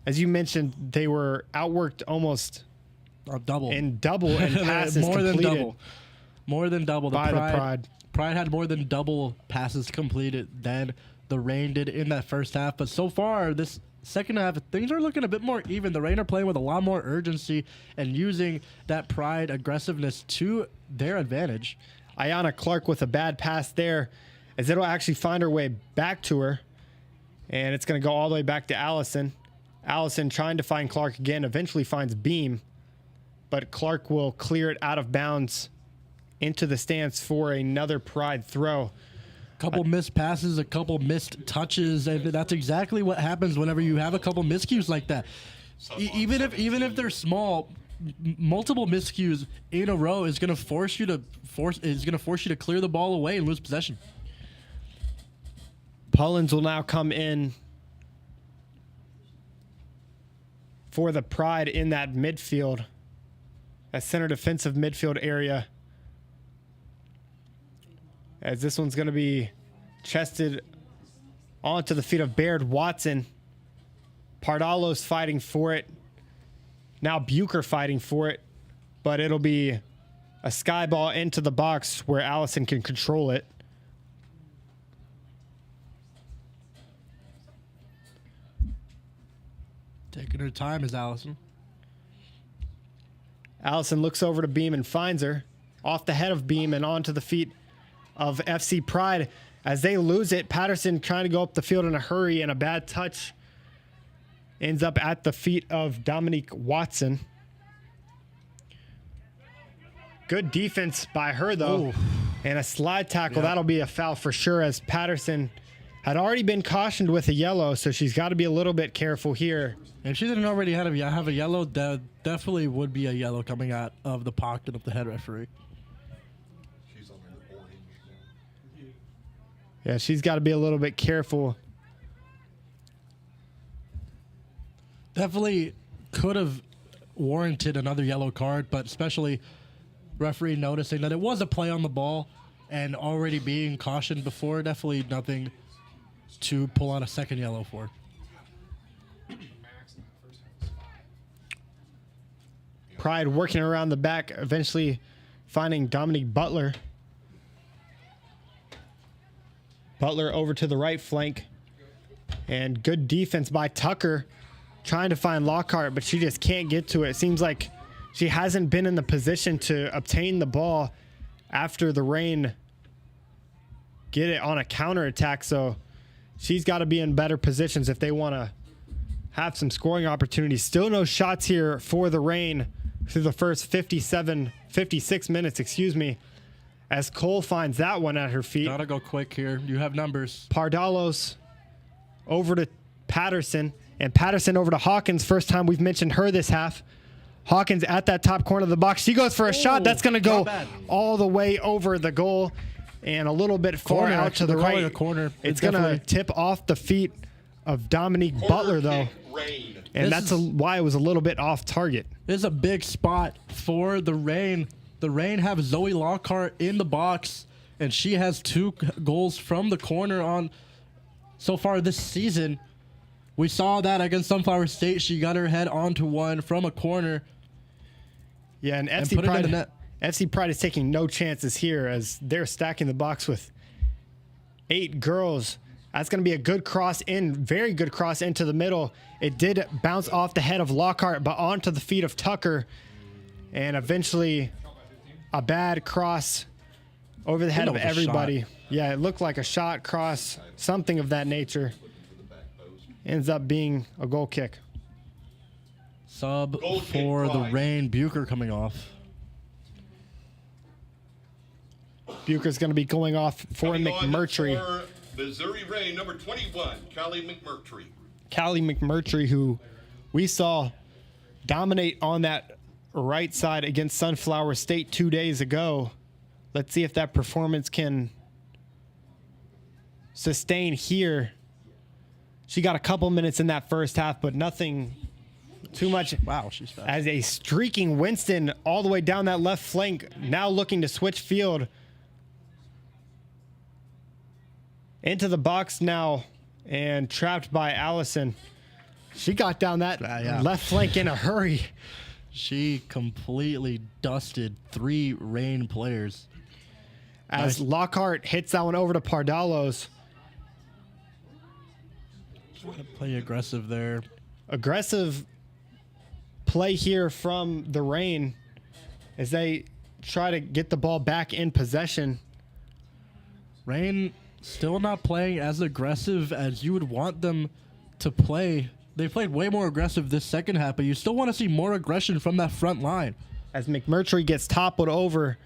As you mentioned, they were outworked almost double in passes more completed. than double. More than double. By the Pride. Pride had more than double passes completed than the Reign did in that first half. But so far, this second half, things are looking a bit more even. The Reign are playing with a lot more urgency and using that Pride aggressiveness to their advantage. Ayanna Clark with a bad pass there, as it'll actually find her way back to her. And it's going to go all the way back to Allison. Allison trying to find Clark again, eventually finds Beam. But Clark will clear it out of bounds into the stance for another Pride throw. Couple missed passes, a couple missed touches, and that's exactly what happens whenever you have a couple miscues like that. Even if they're small, multiple miscues in a row is going to force you to clear the ball away and lose possession. Pullins will now come in for the Pride in that midfield, that center defensive midfield area. As this one's going to be chested onto the feet of Baird Watson. Pardalos fighting for it. Now Bucher fighting for it. But it'll be a sky ball into the box where Allison can control it. Taking her time is Allison. Allison looks over to Beam and finds her. Off the head of Beam and onto the feet of FC Pride. As they lose it, Patterson trying to go up the field in a hurry, and a bad touch ends up at the feet of Dominique Watson. Good defense by her, though. Ooh. And a slide tackle. That'll be a foul for sure, as Patterson had already been cautioned with a yellow, so she's got to be a little bit careful here. If she didn't already have a yellow, that definitely would be a yellow coming out of the pocket of the head referee. She's on the orange now. Yeah, she's got to be a little bit careful. Definitely could have warranted another yellow card, but especially referee noticing that it was a play on the ball and already being cautioned before, definitely nothing to pull out a second yellow for. Pride working around the back, eventually finding Dominique Butler. Butler over to the right flank. And good defense by Tucker, trying to find Lockhart, but she just can't get to it. It seems like she hasn't been in the position to obtain the ball after the Reign get it on a counterattack. So she's got to be in better positions if they want to have some scoring opportunities. Still no shots here for the Reign through the first 56 minutes, as Cole finds that one at her feet. Gotta go quick here. You have numbers. Pardalos over to Patterson, and Patterson over to Hawkins. First time we've mentioned her this half. Hawkins at that top corner of the box. She goes for a shot. That's going to go all the way over the goal and a little bit far out to the right. It's going to tip off the feet of Dominique Butler, though. Rain. And that's why it was a little bit off target. This is a big spot for the Reign. The Reign have Zoe Lockhart in the box, and she has 2 goals from the corner on so far this season. We saw that against Sunflower State. She got her head onto one from a corner. Yeah, and put it in the net. FC Pride is taking no chances here as they're stacking the box with 8 girls. That's going to be a good cross in, very good cross into the middle. It did bounce off the head of Lockhart, but onto the feet of Tucker. And eventually a bad cross over the head of everybody. Yeah, it looked like a shot, cross, something of that nature. Ends up being a goal kick. Sub for the Reign, Bucher coming off. Bucher's going to be going off for Coming on McMurtry. for Missouri Ray, number 21, Callie McMurtry. Callie McMurtry, who we saw dominate on that right side against Sunflower State 2 days ago. Let's see if that performance can sustain here. She got a couple minutes in that first half, but nothing too much. Wow, she's fast. As a streaking Winston all the way down that left flank, now looking to switch field. Into the box now and trapped by Allison. She got down that left flank in a hurry. She completely dusted 3 Reign players. As Lockhart hits that one over to Pardalos. Play aggressive there. Aggressive play here from the Reign as they try to get the ball back in possession. Reign still not playing as aggressive as you would want them to play. They played way more aggressive this second half, but you still want to see more aggression from that front line. As McMurtry gets toppled over.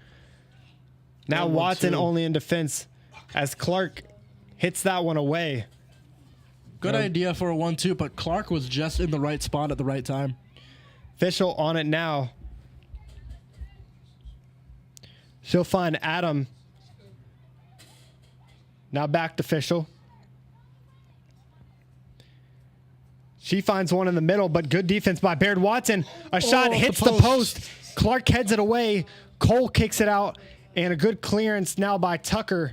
Now Watson only in defense as Clark hits that one away. Good idea for a 1-2, but Clark was just in the right spot at the right time. Fischel on it now. She'll find Adam. Now back to Fischel. She finds one in the middle, but good defense by Baird Watson. A shot hits the post. Clark heads it away. Cole kicks it out, and a good clearance now by Tucker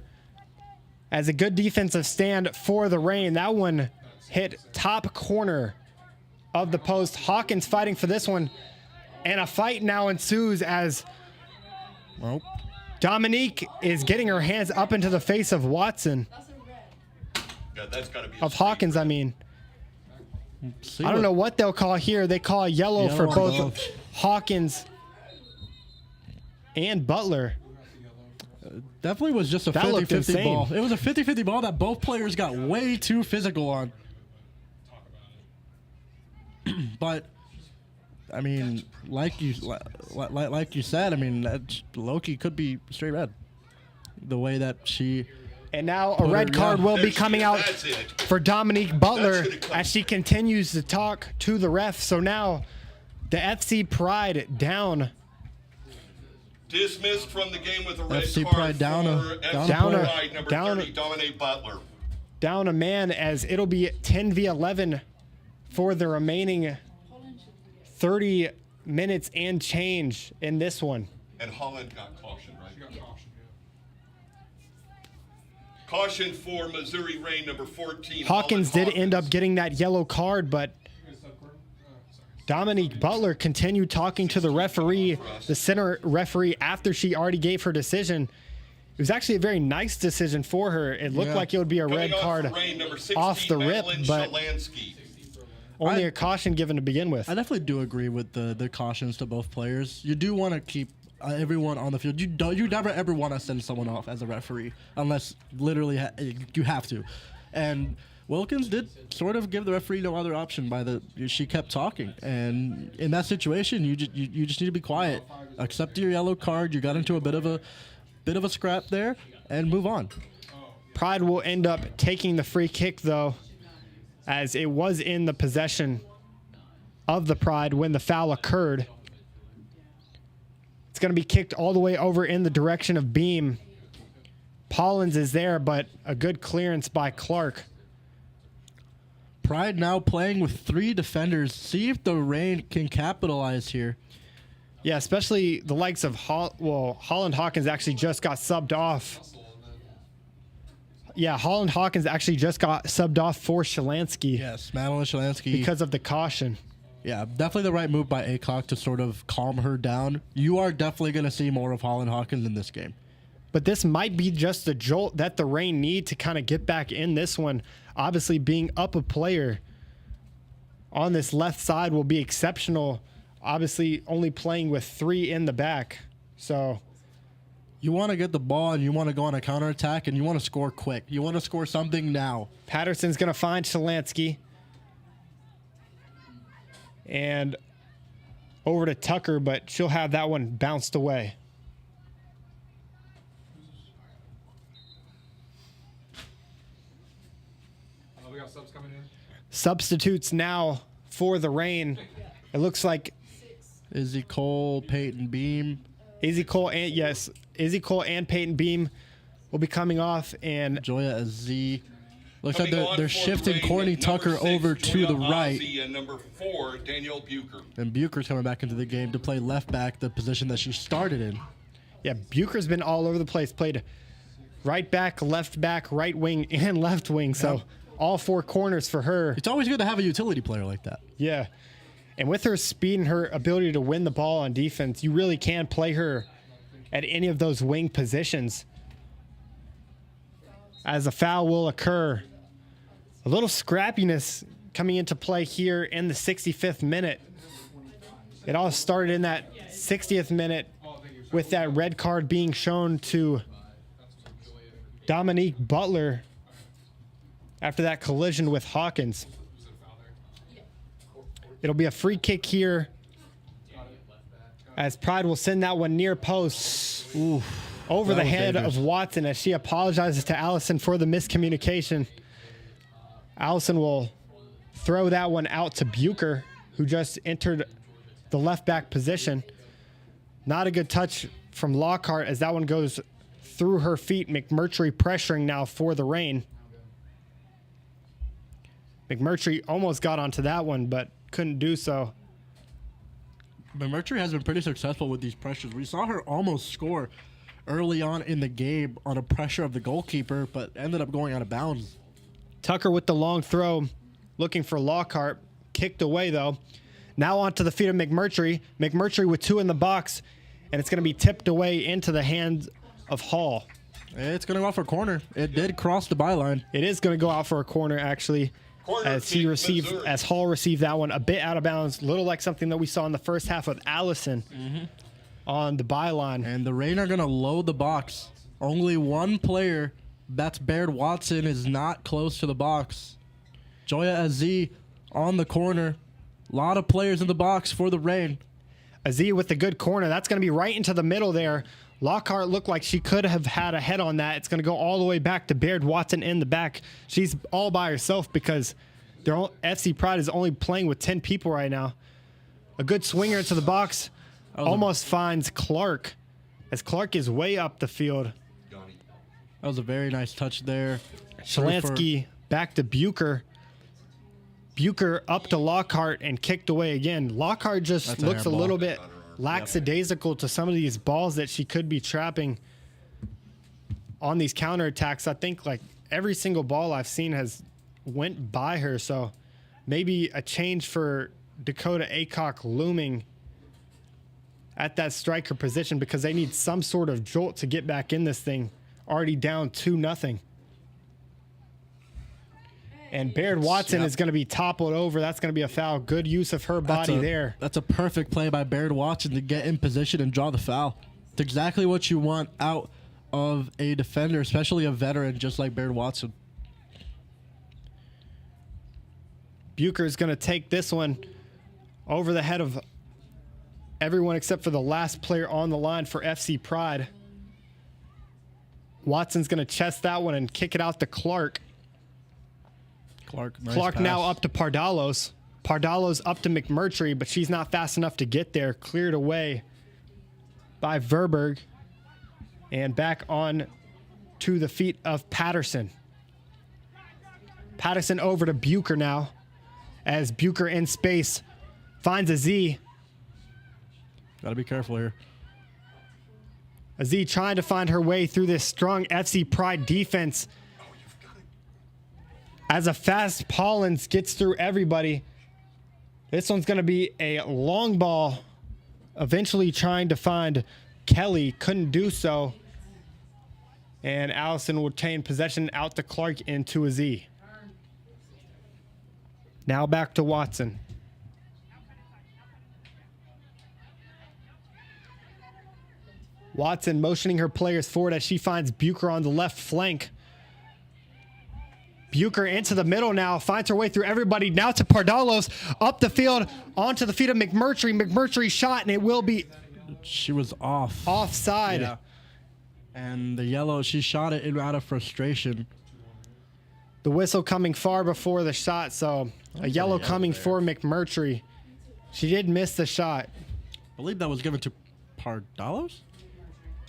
as a good defensive stand for the Reign. That one hit top corner of the post. Hawkins fighting for this one, and a fight now ensues as Dominique is getting her hands up into the face of Watson. Yeah, that's gotta be a Of Hawkins, I mean. See I don't know what they'll call here. They call yellow for on both both. Hawkins and Butler. Definitely was just a That looked 50-50 insane. ball. It was a 50-50 ball that both players got way too physical on. But I mean, like you said, I mean, Loki could be straight red. The way that she And now a red card will be coming out That's it. for Dominique Butler That's gonna come. as she continues to talk to the ref. So now the FC Pride down. Dismissed from the game with a red FC card Pride down a- for down FC a player. Pride, number Down a- 30, Dominique Butler. Down a man as it'll be 10v11 for the remaining 30 minutes and change in this one. And Holland got caution, right? Caution for Missouri Reign, number 14. Hawkins Holland did end up getting that yellow card, but Dominique Butler continued talking to the referee, the center referee, after she already gave her decision. It was actually a very nice decision for her. It looked like it would be a Coming red off card for Reign, number 16, off the rip, Madeline but Shalansky. only a caution given to begin with. I definitely do agree with the cautions to both players. You do want to keep everyone on the field. You never ever want to send someone off as a referee unless literally you have to. And Wilkins did sort of give the referee no other option she kept talking. And in that situation, you just need to be quiet. Accept your yellow card. You got into a bit of a scrap there and move on. Pride will end up taking the free kick though, as it was in the possession of the Pride when the foul occurred. It's going to be kicked all the way over in the direction of Beam. Pollins is there, but a good clearance by Clark. Pride now playing with 3 defenders. See if the Reign can capitalize here. Yeah, especially the likes of Holland Hawkins actually just got subbed off. Yeah, Holland Hawkins actually just got subbed off for Shalansky Yes, Madeline Shalansky. because of the caution. Yeah, definitely the right move by Acock to sort of calm her down. You are definitely going to see more of Holland Hawkins in this game. But this might be just the jolt that the Reign need to kind of get back in this one. Obviously, being up a player on this left side will be exceptional. Obviously, only playing with 3 in the back. So You want to get the ball and you want to go on a counterattack and you want to score quick. You want to score something now. Patterson's going to find Shalansky. And over to Tucker, but she'll have that one bounced away. Substitutes now for the Reign. It looks like Izzy Cole, Peyton Beam. Izzy Cole and Peyton Beam will be coming off, and Joya Azee. Looks Coming like on they're for the shifting Reign, Courtney number Tucker 6, over to the Joya right. Azee, and number 4, Danielle Bucher. And Bucher's coming back into the game to play left back, the position that she started in. yeah, Bucher's been all over the place. Played right back, right wing, and left wing. So all 4 corners for her. It's always good to have a utility player like that. Yeah. And with her speed and her ability to win the ball on defense, you really can play her at any of those wing positions. As a foul will occur. A little scrappiness coming into play here in the 65th minute. It all started in that 60th minute with that red card being shown to Dominique Butler after that collision with Hawkins. It'll be a free kick here as Pride will send that one near post over the was head dangerous. of Watson as she apologizes to Allison for the miscommunication. Allison will throw that one out to Bucher, who just entered the left back position. Not a good touch from Lockhart as that one goes through her feet. McMurtry pressuring now for the Reign. McMurtry almost got onto that one, but couldn't do so. But Mercury has been pretty successful with these pressures. We saw her almost score early on in the game on a pressure of the goalkeeper, but ended up going out of bounds. Tucker with the long throw, looking for Lockhart. Kicked away, though. Now onto the feet of McMurtry. McMurtry with 2 in the box, and it's going to be tipped away into the hands of Hall. It's going to go out for a corner. It did cross the byline. It is going to go out for a corner, actually, Corner as kick, Missouri. Hall received that one a bit out of bounds, a little like something that we saw in the first half with Allison on the byline. And the Reign are going to load the box. Only one player, that's Baird Watson, is not close to the box. Joya Azee on the corner. A lot of players in the box for the Reign. Azee with the good corner. That's going to be right into the middle there. Lockhart looked like she could have had a head on that. It's going to go all the way back to Baird Watson in the back. She's all by herself because FC Pride is only playing with 10 people right now. A good swinger into the box. Almost finds Clark as Clark is way up the field. That was a very nice touch there. Shalansky back to Bucher. Bucher up to Lockhart and kicked away again. Lockhart just That's a looks a handball. little bit lackadaisical to some of these balls that she could be trapping on these counterattacks. I think like every single ball I've seen has went by her. So maybe a change for Dakota Aycock looming at that striker position because they need some sort of jolt to get back in this thing. Already down 2-0. And Baird Watson is going to be toppled over. That's going to be a foul. Good use of her body there. That's a perfect play by Baird Watson to get in position and draw the foul. It's exactly what you want out of a defender, especially a veteran just like Baird Watson. Bucher is going to take this one over the head of everyone except for the last player on the line for FC Pride. Watson's going to chest that one and kick it out to Clark. Clark, nice Clark pass. now up to Pardalos. Pardalos up to McMurtry, but she's not fast enough to get there. Cleared away by Verberg. And back on to the feet of Patterson. Patterson over to Bucher now. As Bucher in space finds Azee. Gotta be careful here. Azee trying to find her way through this strong FC Pride defense. As a fast Paulins gets through everybody. This one's going to be a long ball. Eventually trying to find Kelly. Couldn't do so. And Allison will retain possession out to Clark into Azee. Now back to Watson. Watson motioning her players forward as she finds Bucher on the left flank. Bucher into the middle now, finds her way through everybody. Now to Pardalos, up the field, onto the feet of McMurtry. McMurtry shot, and it will be She was off. offside. Yeah. And the yellow, she shot it in out of frustration. The whistle coming far before the shot, so a yellow coming for McMurtry. She did miss the shot. I believe that was given to Pardalos?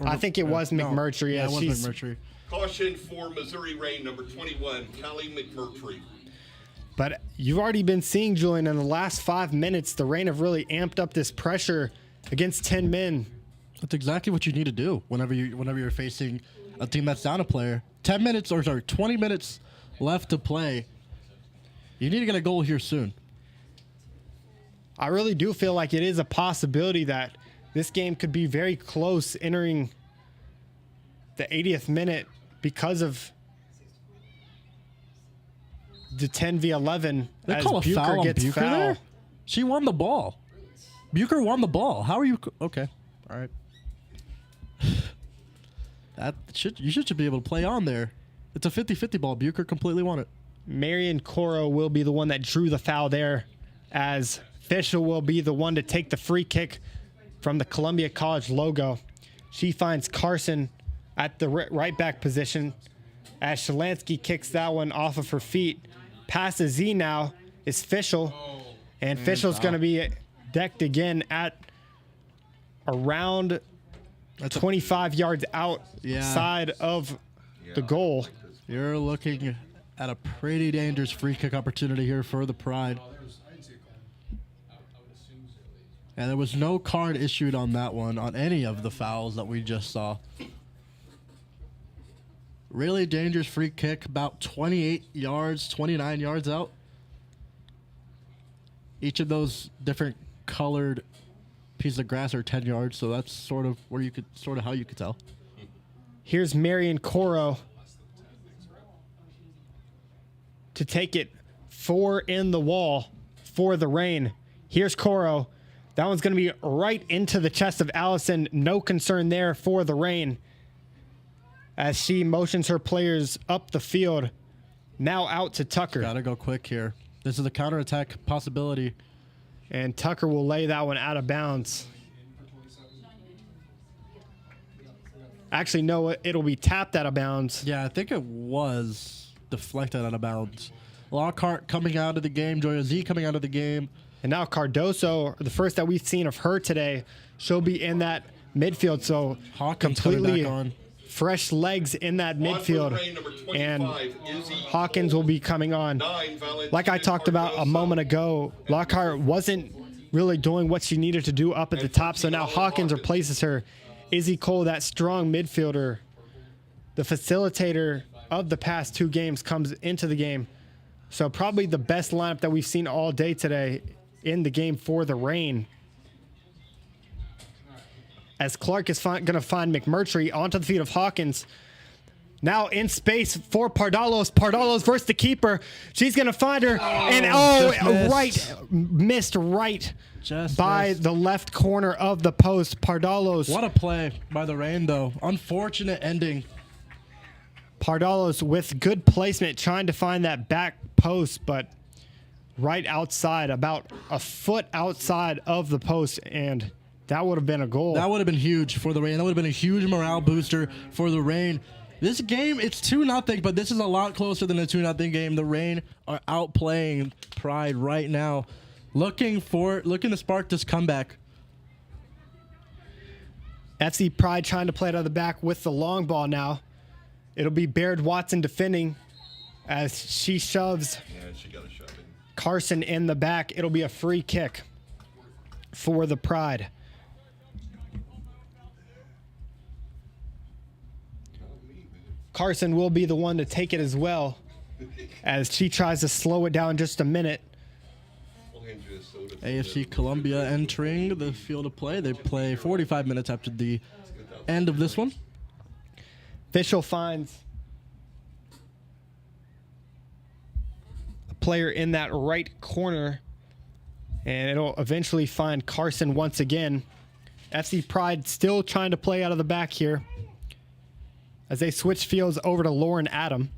I think it was No. McMurtry. Yeah, As it was she's McMurtry. Caution for Missouri Reign, number 21, Callie McMurtry. But you've already been seeing, Julian, in the last 5 minutes, the Reign have really amped up this pressure against 10 men. That's exactly what you need to do whenever you're facing a team that's down a player. 20 minutes left to play. You need to get a goal here soon. I really do feel like it is a possibility that this game could be very close entering the 80th minute because of the 10v11 They as call a Bucher foul on gets Bucher foul. there? She won the ball. Bucher won the ball. How are you? Okay. All right. You should be able to play on there. It's a 50-50 ball. Bucher completely won it. Marion Coro will be the one that drew the foul there, as Fishel will be the one to take the free kick from the Columbia College logo. She finds Carson at the right back position as Shalansky kicks that one off of her feet. Past the Z now is Fishel, and Fishel's going to be decked again at around 25 yards outside of the goal. You're looking at a pretty dangerous free kick opportunity here for the Pride. And there was no card issued on that one, on any of the fouls that we just saw. Really dangerous free kick, about 28 yards, 29 yards out. Each of those different colored pieces of grass are 10 yards, so that's sort of how you could tell. Here's Marion Coro to take it 4 in the wall for the Reign. Here's Coro. That one's going to be right into the chest of Allison. No concern there for the Reign as she motions her players up the field. Now out to Tucker. Gotta go quick here. This is a counterattack possibility. And Tucker will lay that one out of bounds. Actually, no, it'll be tapped out of bounds. Yeah, I think it was deflected out of bounds. Lockhart coming out of the game. Joya Z coming out of the game. And now Cardoso, the first that we've seen of her today, she'll be in that midfield. So Hawkins coming completely back on. fresh legs in that On for the midfield. Reign, number 25, And Izzy Hawkins will be coming on. 9, Valentina Like I talked about a Cardoso. moment ago, Lockhart wasn't really doing what she needed to do up at the top. So now Hawkins replaces her. Izzy Cole, that strong midfielder, the facilitator of the past 2 games, comes into the game. So probably the best lineup that we've seen all day today in the game for the Reign. As Clark is going to find McMurtry onto the feet of Hawkins. Now in space for Pardalos. Pardalos versus the keeper. She's going to find her. Missed right Just by missed. the left corner of the post. Pardalos. What a play by the Reign, though. Unfortunate ending. Pardalos with good placement, trying to find that back post, but right outside, about a foot outside of the post, and that would have been a goal. That would have been huge for the Reign. That would have been a huge morale booster for the Reign. This game, it's 2-0, but this is a lot closer than a 2-0 game. The Reign are outplaying Pride right now, looking to spark this comeback. FC Pride trying to play it out of the back with the long ball now. It'll be Baird Watson defending as she shoves And she got a shot in. Carson in the back. It'll be a free kick for the Pride. Carson will be the one to take it as well as she tries to slow it down just a minute. I'll hand you a soda. AFC Columbia entering the field of play. They play 45 minutes after the end of this one. Fishel finds a player in that right corner, and it'll eventually find Carson once again. FC Pride still trying to play out of the back here as they switch fields over to Lauren Adam.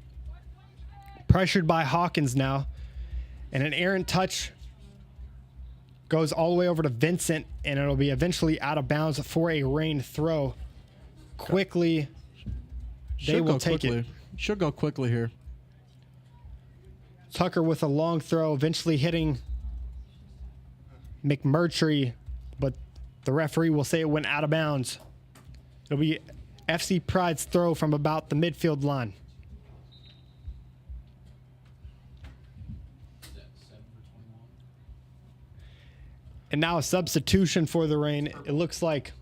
Pressured by Hawkins now, and an errant touch goes all the way over to Vincent, and it'll be eventually out of bounds for a Reign throw. Quickly, they will take it. Should go quickly here. Tucker with a long throw, eventually hitting McMurtry, but the referee will say it went out of bounds. It'll be FC Pride's throw from about the midfield line. And now a substitution for the Reign. It looks like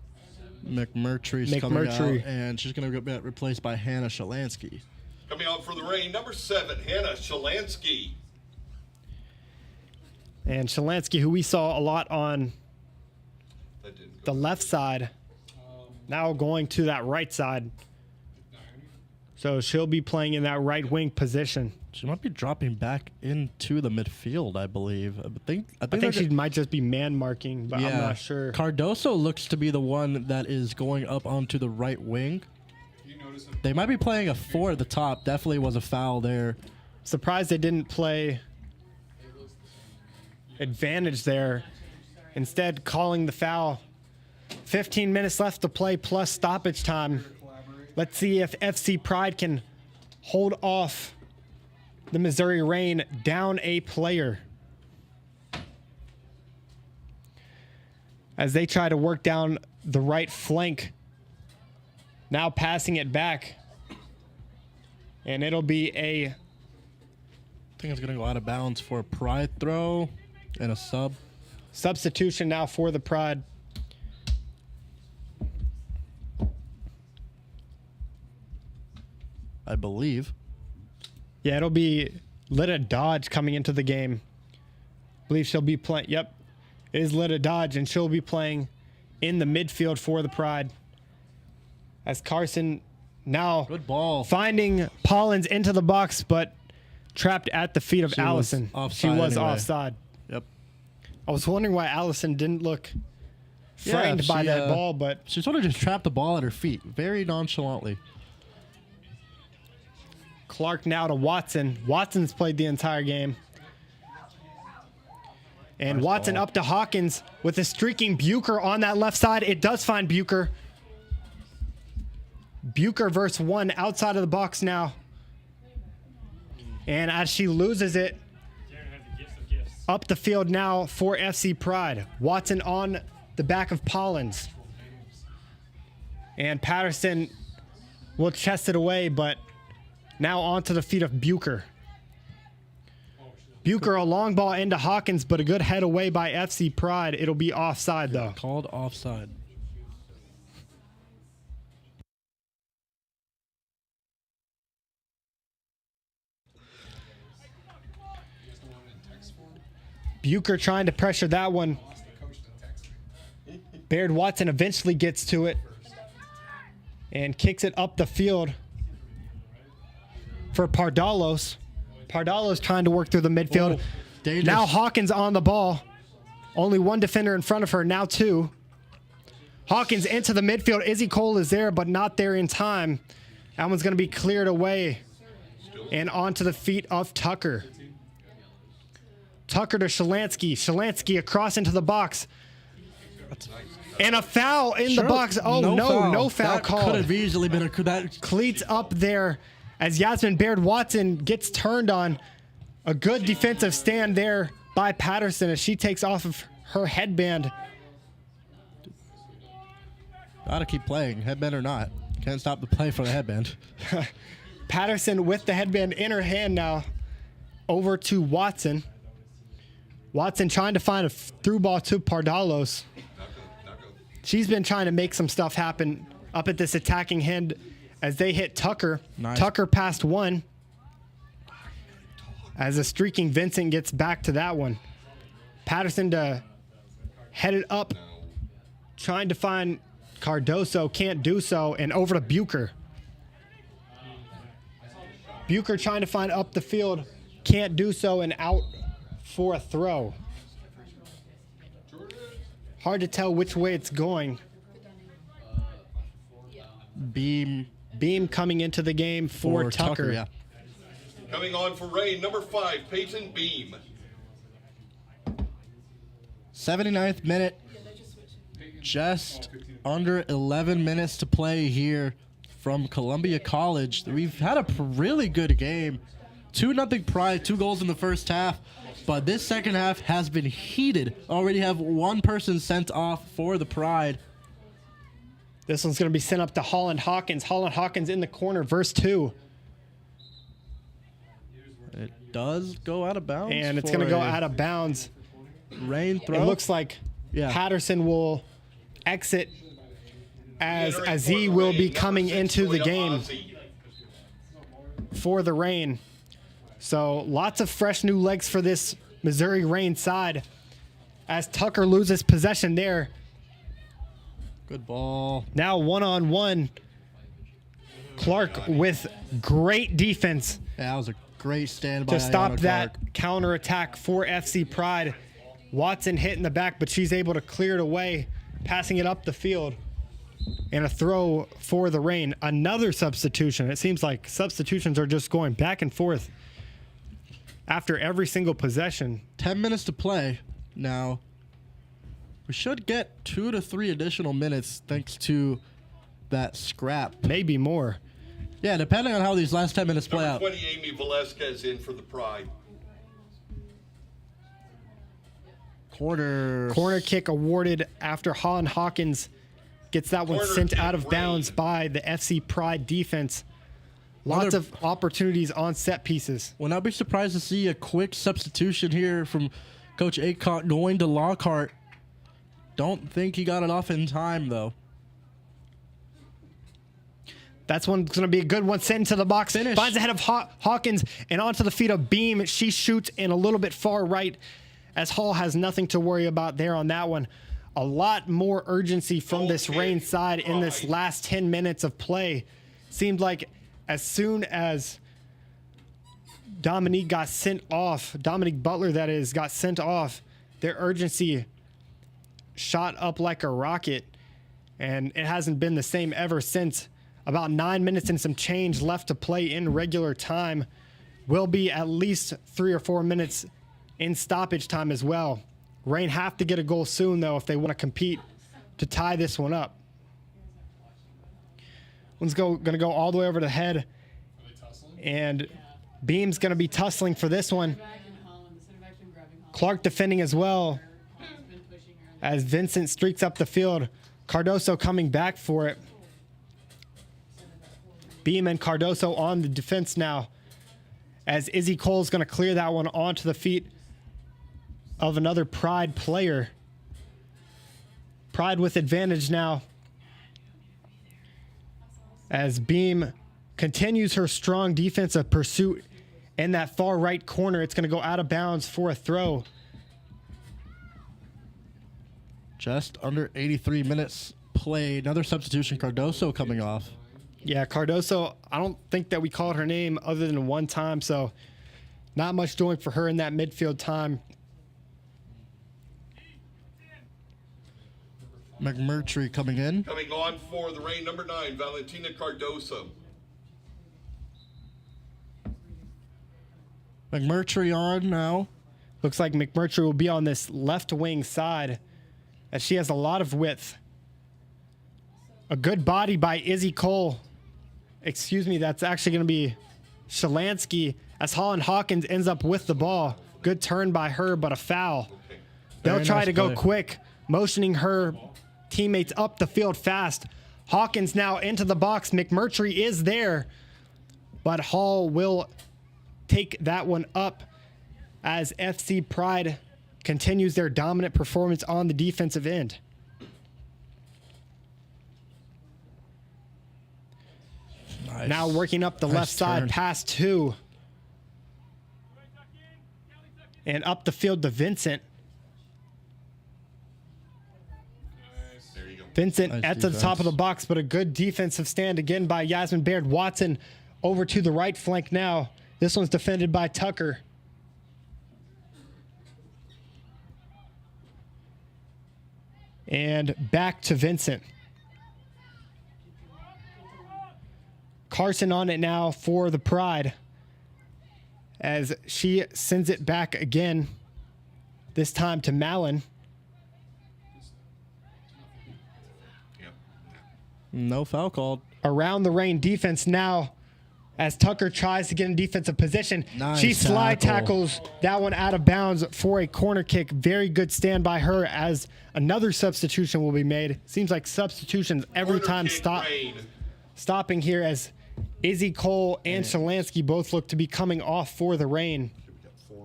McMurtry's coming out, and she's going to get replaced by Hannah Shalansky. Coming out for the Reign, number 7, Hannah Shalansky. And Shalansky, who we saw a lot on the left side, now going to that right side. So she'll be playing in that right wing position. She might be dropping back into the midfield, I believe. I think she might just be man marking, but I'm not sure. Cardoso looks to be the one that is going up onto the right wing. They might be playing a 4 at the top. Definitely was a foul there. Surprised they didn't play advantage there. Instead, calling the foul. 15 minutes left to play plus stoppage time. Let's see if FC Pride can hold off the Missouri Reign down a player as they try to work down the right flank. Now passing it back. And it'll be I think it's going to go out of bounds for a Pride throw and a sub. Substitution now for the Pride. I believe. Yeah, it'll be Lita Dodge coming into the game. I believe she'll be playing. Yep, it is Lita Dodge, and she'll be playing in the midfield for the Pride. As Carson now good ball finding Pollins into the box, but trapped at the feet of Allison. She was offside. Yep. I was wondering why Allison didn't look frightened by that ball, but she sort of just trapped the ball at her feet very nonchalantly. Clark now to Watson. Watson's played the entire game. And nice Watson ball. Up to Hawkins with a streaking Bucher on that left side. It does find Bucher. Bucher versus 1 outside of the box now. And as she loses it, up the field now for FC Pride. Watson on the back of Pollins. And Patterson will chest it away, but now onto the feet of Bucher. Bucher, a long ball into Hawkins, but a good head away by FC Pride. It'll be offside, though. Called offside. Bucher trying to pressure that one. Baird Watson eventually gets to it and kicks it up the field for Pardalos. Pardalos trying to work through the midfield. Now Hawkins on the ball. Only one defender in front of her, now 2. Hawkins into the midfield. Izzy Cole is there, but not there in time. That one's going to be cleared away and onto the feet of Tucker. Tucker to Shalansky. Shalansky across into the box. And a foul in the box. Oh, no foul call. Could have easily been that. Cleats up there as Yasmin Baird Watson gets turned on. A good defensive stand there by Patterson as she takes off of her headband. Gotta keep playing, headband or not. Can't stop the play for the headband. Patterson with the headband in her hand now. Over to Watson. Watson trying to find a through ball to Pardalos. She's been trying to make some stuff happen up at this attacking end as they hit Tucker. Nice. Tucker passed one. As a streaking Vincent gets back to that one. Patterson to head it up. Trying to find Cardoso. Can't do so. And over to Bucher. Bucher trying to find up the field. Can't do so and out for a throw. Hard to tell which way it's going. Beam coming into the game for Tucker. Yeah. Coming on for Reign, number 5, Peyton Beam. 79th minute. Just under 11 minutes to play here from Columbia College. We've had a really good game 2-0 Pride, 2 goals in the first half. But this second half has been heated. Already have one person sent off for the Pride. This one's going to be sent up to Holland Hawkins. Holland Hawkins in the corner, verse 2. It does go out of bounds. And it's going to go out of bounds. Rain throw. It looks like Patterson will exit as Azee will be coming into the game for the Reign. So lots of fresh new legs for this Missouri Reign side as Tucker loses possession there. Good ball. Now one-on-one. Clark with great defense Yeah, that was a great stand by to stop Ayana that Clark. counterattack for FC Pride. Watson hit in the back, but she's able to clear it away, passing it up the field. And a throw for the Reign. Another substitution. It seems like substitutions are just going back and forth after every single possession. 10 minutes to play now. We should get 2 to 3 additional minutes thanks to that scrap. Maybe more. Yeah, depending on how these last 10 minutes play Number out. 20, Amy Velasquez in for the Pride. Corner kick awarded after Holland Hawkins gets that one Corner sent kick, out of bounds Reign. by the FC Pride defense. Lots Another- of opportunities on set pieces. Will not be surprised to see a quick substitution here from Coach Aycock going to Lockhart. Don't think he got it off in time, though. That's one going to be a good one. Sent into the box. Finish. Finds ahead of Hawkins and onto the feet of Beam. She shoots in a little bit far right as Hall has nothing to worry about there on that one. A lot more urgency from this Reign side in this last 10 minutes of play. Seemed like as soon as Dominique got sent off, Dominique Butler that is, got sent off, their urgency shot up like a rocket, and it hasn't been the same ever since. About 9 minutes and some change left to play in regular time. Will be at least 3 or 4 minutes in stoppage time as well. Reign have to get a goal soon, though, if they want to compete to tie this one up. One's going to go all the way over the head, and Beam's going to be tussling for this one. Clark defending as well as Vincent streaks up the field. Cardoso coming back for it. Beam and Cardoso on the defense now as Izzy Cole's going to clear that one onto the feet of another Pride player. Pride with advantage now as Beam continues her strong defensive pursuit in that far right corner. It's going to go out of bounds for a throw. Just under 83 minutes played. Another substitution, Cardoso coming off. Yeah, Cardoso, I don't think that we called her name other than one time, so not much doing for her in that midfield time. McMurtry coming in. Coming on for the Reign, number 9, Valentina Cardoso. McMurtry on now. Looks like McMurtry will be on this left wing side as she has a lot of width. A good body by Izzy Cole. Excuse me, that's actually going to be Shalansky as Holland Hawkins ends up with the ball. Good turn by her, but a foul. They'll Very try nice to go play. quick, motioning her teammates up the field fast. Hawkins now into the box. McMurtry is there, but Hall will take that one up as FC Pride continues their dominant performance on the defensive end. Nice. Now working up the Nice left side, turn. past 2. And up the field to Vincent. There you go. Vincent Nice at the top of the defense. box, but a good defensive stand again by Yasmin Baird. Watson over to the right flank now. This one's defended by Tucker. And back to Vincent. Carson on it now for the Pride as she sends it back again, this time to Malin. Yep. No foul called. Around the Reign defense now as Tucker tries to get in defensive position. Nice She slide tackle. tackles that one out of bounds for a corner kick. Very good stand by her as another substitution will be made. Seems like substitutions every Corner time kick, Rain. stopping here as Izzy Cole and Shalansky both look to be coming off for the Rain.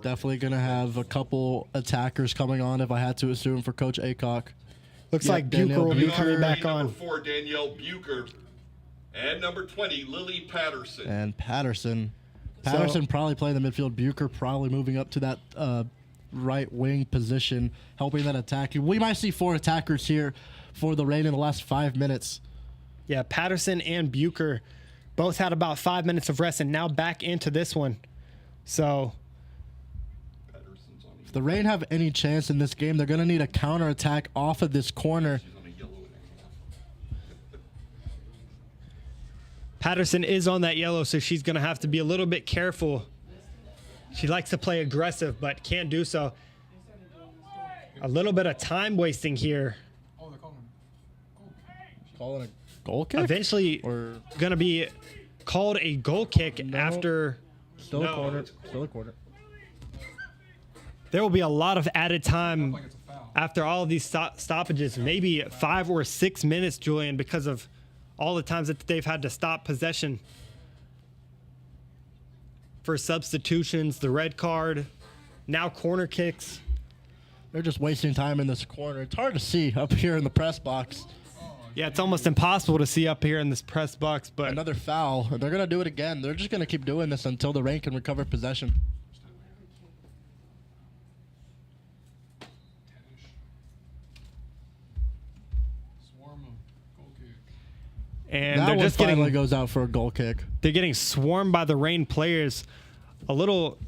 Definitely going to have a couple attackers coming on if I had to assume for Coach Aycock. Looks Yep, like Danielle Bucher will be Bucher. coming back Number on. 4, Danielle Bucher. And number 20, Lily Patterson. And Patterson probably playing the midfield. Bucher probably moving up to that right wing position, helping that attack. We might see 4 attackers here for the Rain in the last 5 minutes. Yeah, Patterson and Bucher both had about 5 minutes of rest and now back into this one. So Patterson's on If the Rain have any chance in this game, they're going to need a counterattack off of this corner. a yellow and a half. Patterson is on that yellow, so she's going to have to be a little bit careful. She likes to play aggressive, but can't do so. A little bit of time wasting here. Oh, they're calling him. Calling a goal kick? Eventually Or going to be called a goal kick after. still No. a corner. Still a corner. There will be a lot of added time Like it's a foul. after all of these stoppages, maybe 5 or 6 minutes, Julian, because of all the times that they've had to stop possession for substitutions, the red card, now corner kicks. They're just wasting time in this corner. It's hard to see up here in the press box. Yeah, it's almost impossible to see up here in this press box, but Another foul. They're going to do it again. They're just going to keep doing this until the Rain can recover possession. Swarm him. Goal kick. and That they're one just finally getting goes out for a goal kick. they're getting swarmed by the Rain players. A little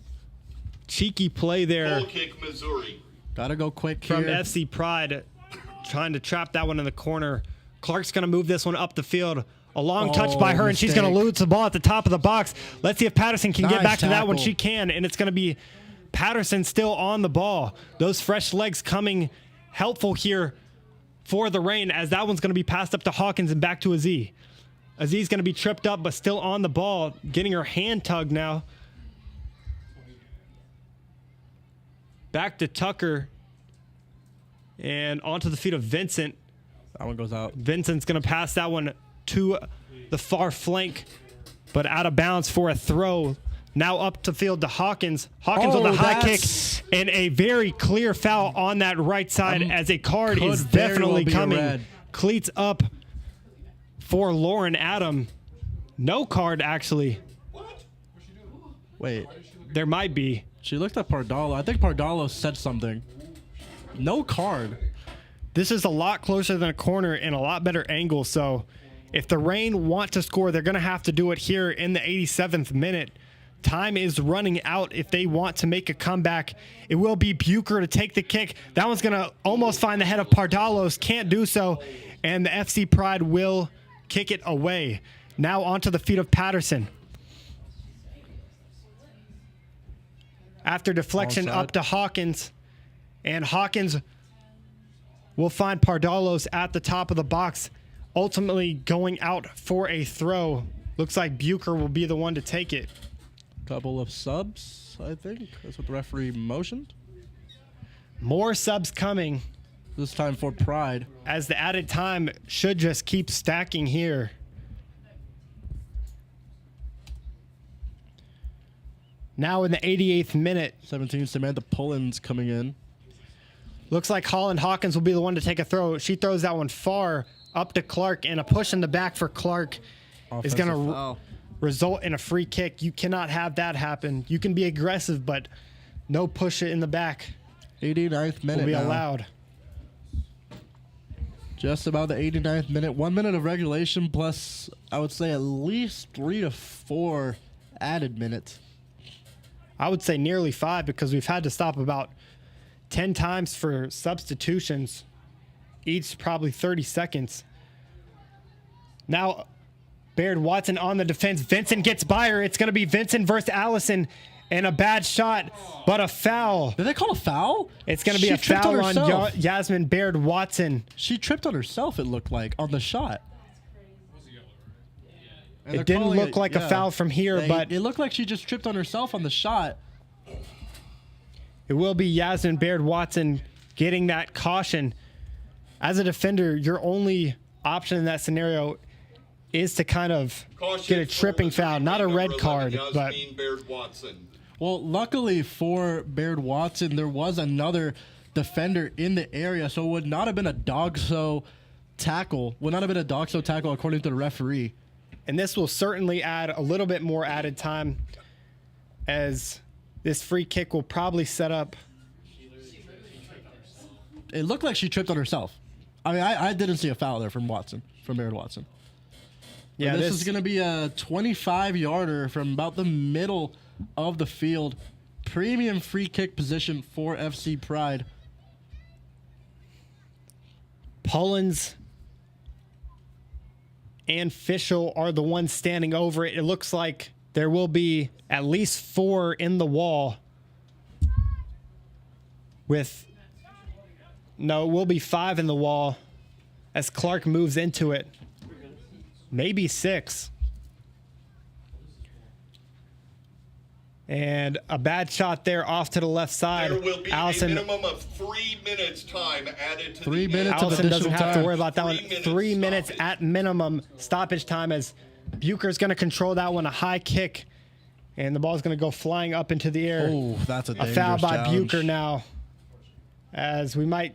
cheeky play there Goal kick, Missouri. Got to go quick from here. FC Pride, trying to trap that one in the corner. Clark's going to move this one up the field. A long touch by her, and she's going to mistake. lose the ball at the top of the box. Let's see if Patterson can get Nice back to that one. tackle. She can, and it's going to be Patterson still on the ball. Those fresh legs coming helpful here for the Rain, as that one's going to be passed up to Hawkins and back to Aziz. Aziz going to be tripped up, but still on the ball, getting her hand tugged now. Back to Tucker, and onto the feet of Vincent. That one goes out. Vincent's going to pass that one to the far flank, but out of bounds for a throw. Now up to field to Hawkins. Hawkins on the high kick, that's- and a very clear foul on that right side as a card could is very definitely well be a coming. red. Cleats up for Lauren Adam. No card, actually. Wait. There might be. She looked at Pardalo. I think Pardalo said something. No card. This is a lot closer than a corner and a lot better angle. So if the Rain want to score, they're going to have to do it here in the 87th minute. Time is running out if they want to make a comeback. It will be Bucher to take the kick. That one's going to almost find the head of Pardalos. Can't do so. And the FC Pride will kick it away. Now onto the feet of Patterson. After deflection Onside. up to Hawkins. And Hawkins will find Pardalos at the top of the box, ultimately going out for a throw. Looks like Bucher will be the one to take it. Couple of subs, I think. That's what the referee motioned. More subs coming, This time for Pride. as the added time should just keep stacking here. Now in the 88th minute, 17, Samantha Pullins coming in. looks like Holland Hawkins will be the one to take a throw. She throws that one far up to Clark, and a push in the back for Clark is going Offensive to foul. result in a free kick. You cannot have that happen. You can be aggressive, but no push it in the back 89th minute will be now. allowed. Just about the 89th minute. 1 minute of regulation plus, I would say, at least 3 to 4 added minutes. I would say nearly 5, because we've had to stop about 10 times for substitutions, each probably 30 seconds. Now, Baird Watson on the defense. Vincent gets by her. It's going to be Vincent versus Allison, and a bad shot, but a foul. Did they call a foul? It's going to be She a tripped foul on herself. Yasmin Baird Watson. She tripped on herself, it looked like, on the shot. And It they're didn't calling look like a foul from here, but it looked like she just tripped on herself on the shot. it will be Yasmin Baird-Watson getting that caution. As a defender, your only option in that scenario is to kind of Caution get a for tripping Missouri foul, not a team red number card, 11, but Yasmin Baird-Watson. Well, luckily for Baird-Watson, there was another defender in the area, so it would not have been a dog-so tackle. Would not have been a dog-so tackle according to the referee. and this will certainly add a little bit more added time, as this free kick will probably set up. It looked like she tripped on herself. I mean, I didn't see a foul there from Baird-Watson. Yeah, This is going to be a 25-yarder from about the middle of the field. Premium free kick position for FC Pride. Pullins and Fischel are the ones standing over it. It looks like there will be at least 4 in the wall. No, it will be 5 in the wall as Clark moves into it. Maybe 6. And a bad shot there off to the left side. There will be Allison, a minimum of 3 minutes time added to 3 the minutes game. of Allison doesn't additional have to time. worry about that 3 one. minutes 3 minutes stoppage. at minimum stoppage time, as Bucher's going to control that one. A high kick, and the ball's going to go flying up into the air. Oh, that's a A dangerous foul by challenge. Bucher now, as we might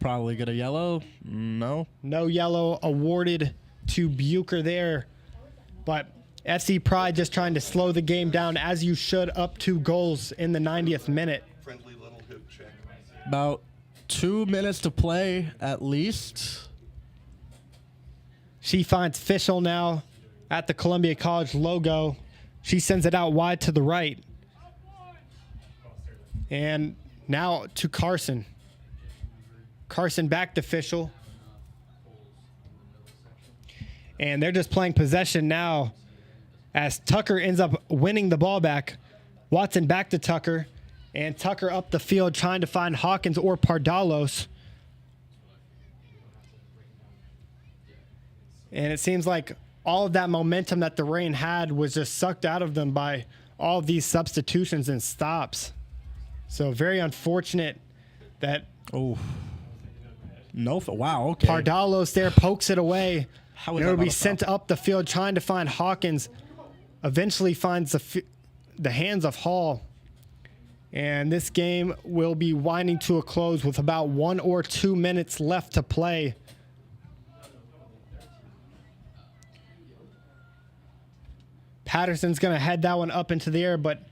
Probably get a yellow. No. no yellow awarded to Bucher there. But FC Pride just trying to slow the game down, as you should, up 2 goals in the 90th minute. Friendly little hip check. About 2 minutes to play at least. She finds Fischel now at the Columbia College logo. She sends it out wide to the right. And now to Carson. Carson back to Fischel. And they're just playing possession now, as Tucker ends up winning the ball back. Watson back to Tucker. And Tucker up the field trying to find Hawkins or Pardalos. And it seems like all of that momentum that the Reign had was just sucked out of them by all of these substitutions and stops. So very unfortunate that Oh. No. Wow. Okay. Pardalos there pokes it away. How And is that it'll not be a foul? sent up the field trying to find Hawkins. Eventually finds the hands of Hall. And this game will be winding to a close with about 1 or 2 minutes left to play. Patterson's going to head that one up into the air, but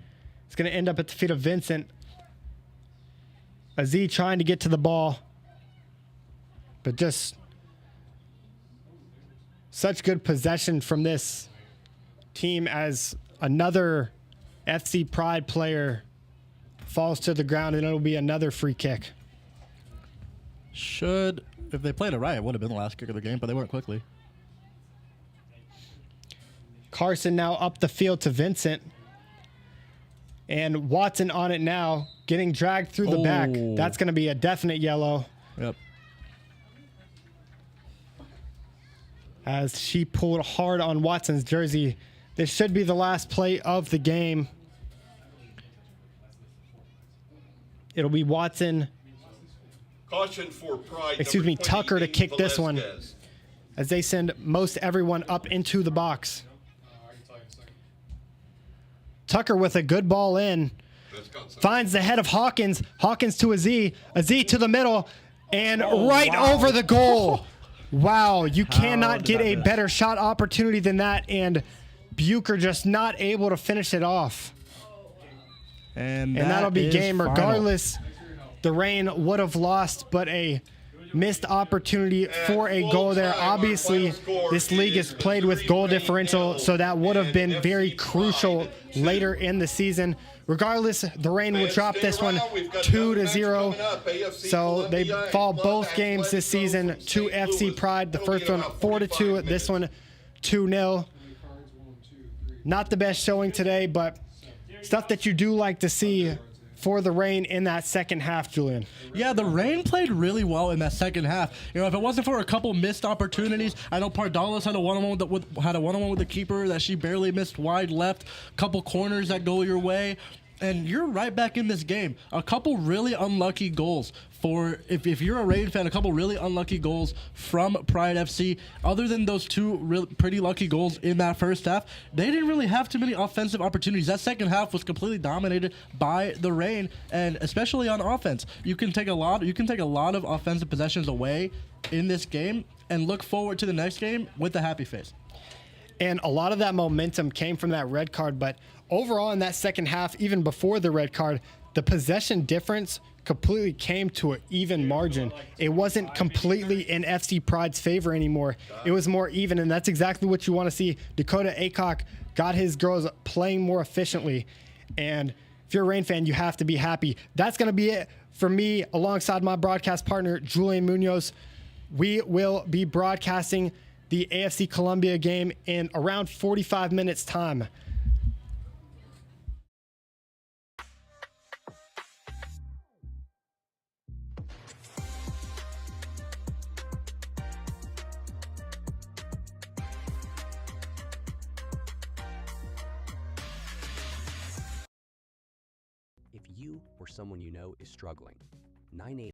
it's going to end up at the feet of Vincent. Aziz trying to get to the ball, but just such good possession from this team, as another FC Pride player falls to the ground, and it'll be another free kick. If they played it right, it would have been the last kick of the game, but they went quickly. Carson now up the field to Vincent. And Watson on it now, getting dragged through the back. Oh. That's going to be a definite yellow, Yep. as she pulled hard on Watson's jersey. This should be the last play of the game. It'll be Watson, Caution for Pride. Excuse me, number Tucker to 28, kick this one. Velasquez. as they send most everyone up into the box. I can tell you in a second. Tucker with a good ball in. That's got some- Finds the head of Hawkins. Hawkins to Aziz. Aziz to the middle. And Oh, right wow. over the goal. Wow, you cannot did get that a miss? better shot opportunity than that. And Bucher just not able to finish it off. And And that'll be is game. final. Regardless, the Reign would have lost, but a missed opportunity for a goal there. full time, our Obviously, final score this league is played with Missouri goal Reign differential, 0 so that would have been and very FC crucial Pride 2. later in the season. Regardless, the Reign will Fans, drop stay this one around. We've got 2-0. another match coming up. AFC So they Columbia fall and both Club games this Athletico season from to St. FC Louis. Pride. The That'll be first one about 4-2. 45 This one minutes. 2-0. Cards 1, 2, 3. Not the best showing today, but stuff that you do like to see for the Reign in that second half, Julian? Yeah, the Reign played really well in that second half. You know, if it wasn't for a couple missed opportunities, I know Pardalis had a one-on-one with the keeper that she barely missed wide left. Couple corners that go your way, and you're right back in this game. A couple really unlucky goals for if you're a Reign fan. A couple really unlucky goals from Pride FC. Other than those two pretty lucky goals in that first half, they didn't really have too many offensive opportunities. That second half was completely dominated by the Reign, and especially on offense, you can take a lot of offensive possessions away in this game and look forward to the next game with a happy face. And a lot of that momentum came from that red card, but overall in that second half, even before the red card, the possession difference completely came to an even margin. It wasn't completely in FC Pride's favor anymore. It was more even, and that's exactly what you want to see. Dakota Aycock got his girls playing more efficiently, and if you're a Reign fan, you have to be happy. That's going to be it for me alongside my broadcast partner, Julian Munoz. We will be broadcasting the AFC Columbia game in around 45 minutes time. If you or someone you know is struggling, 988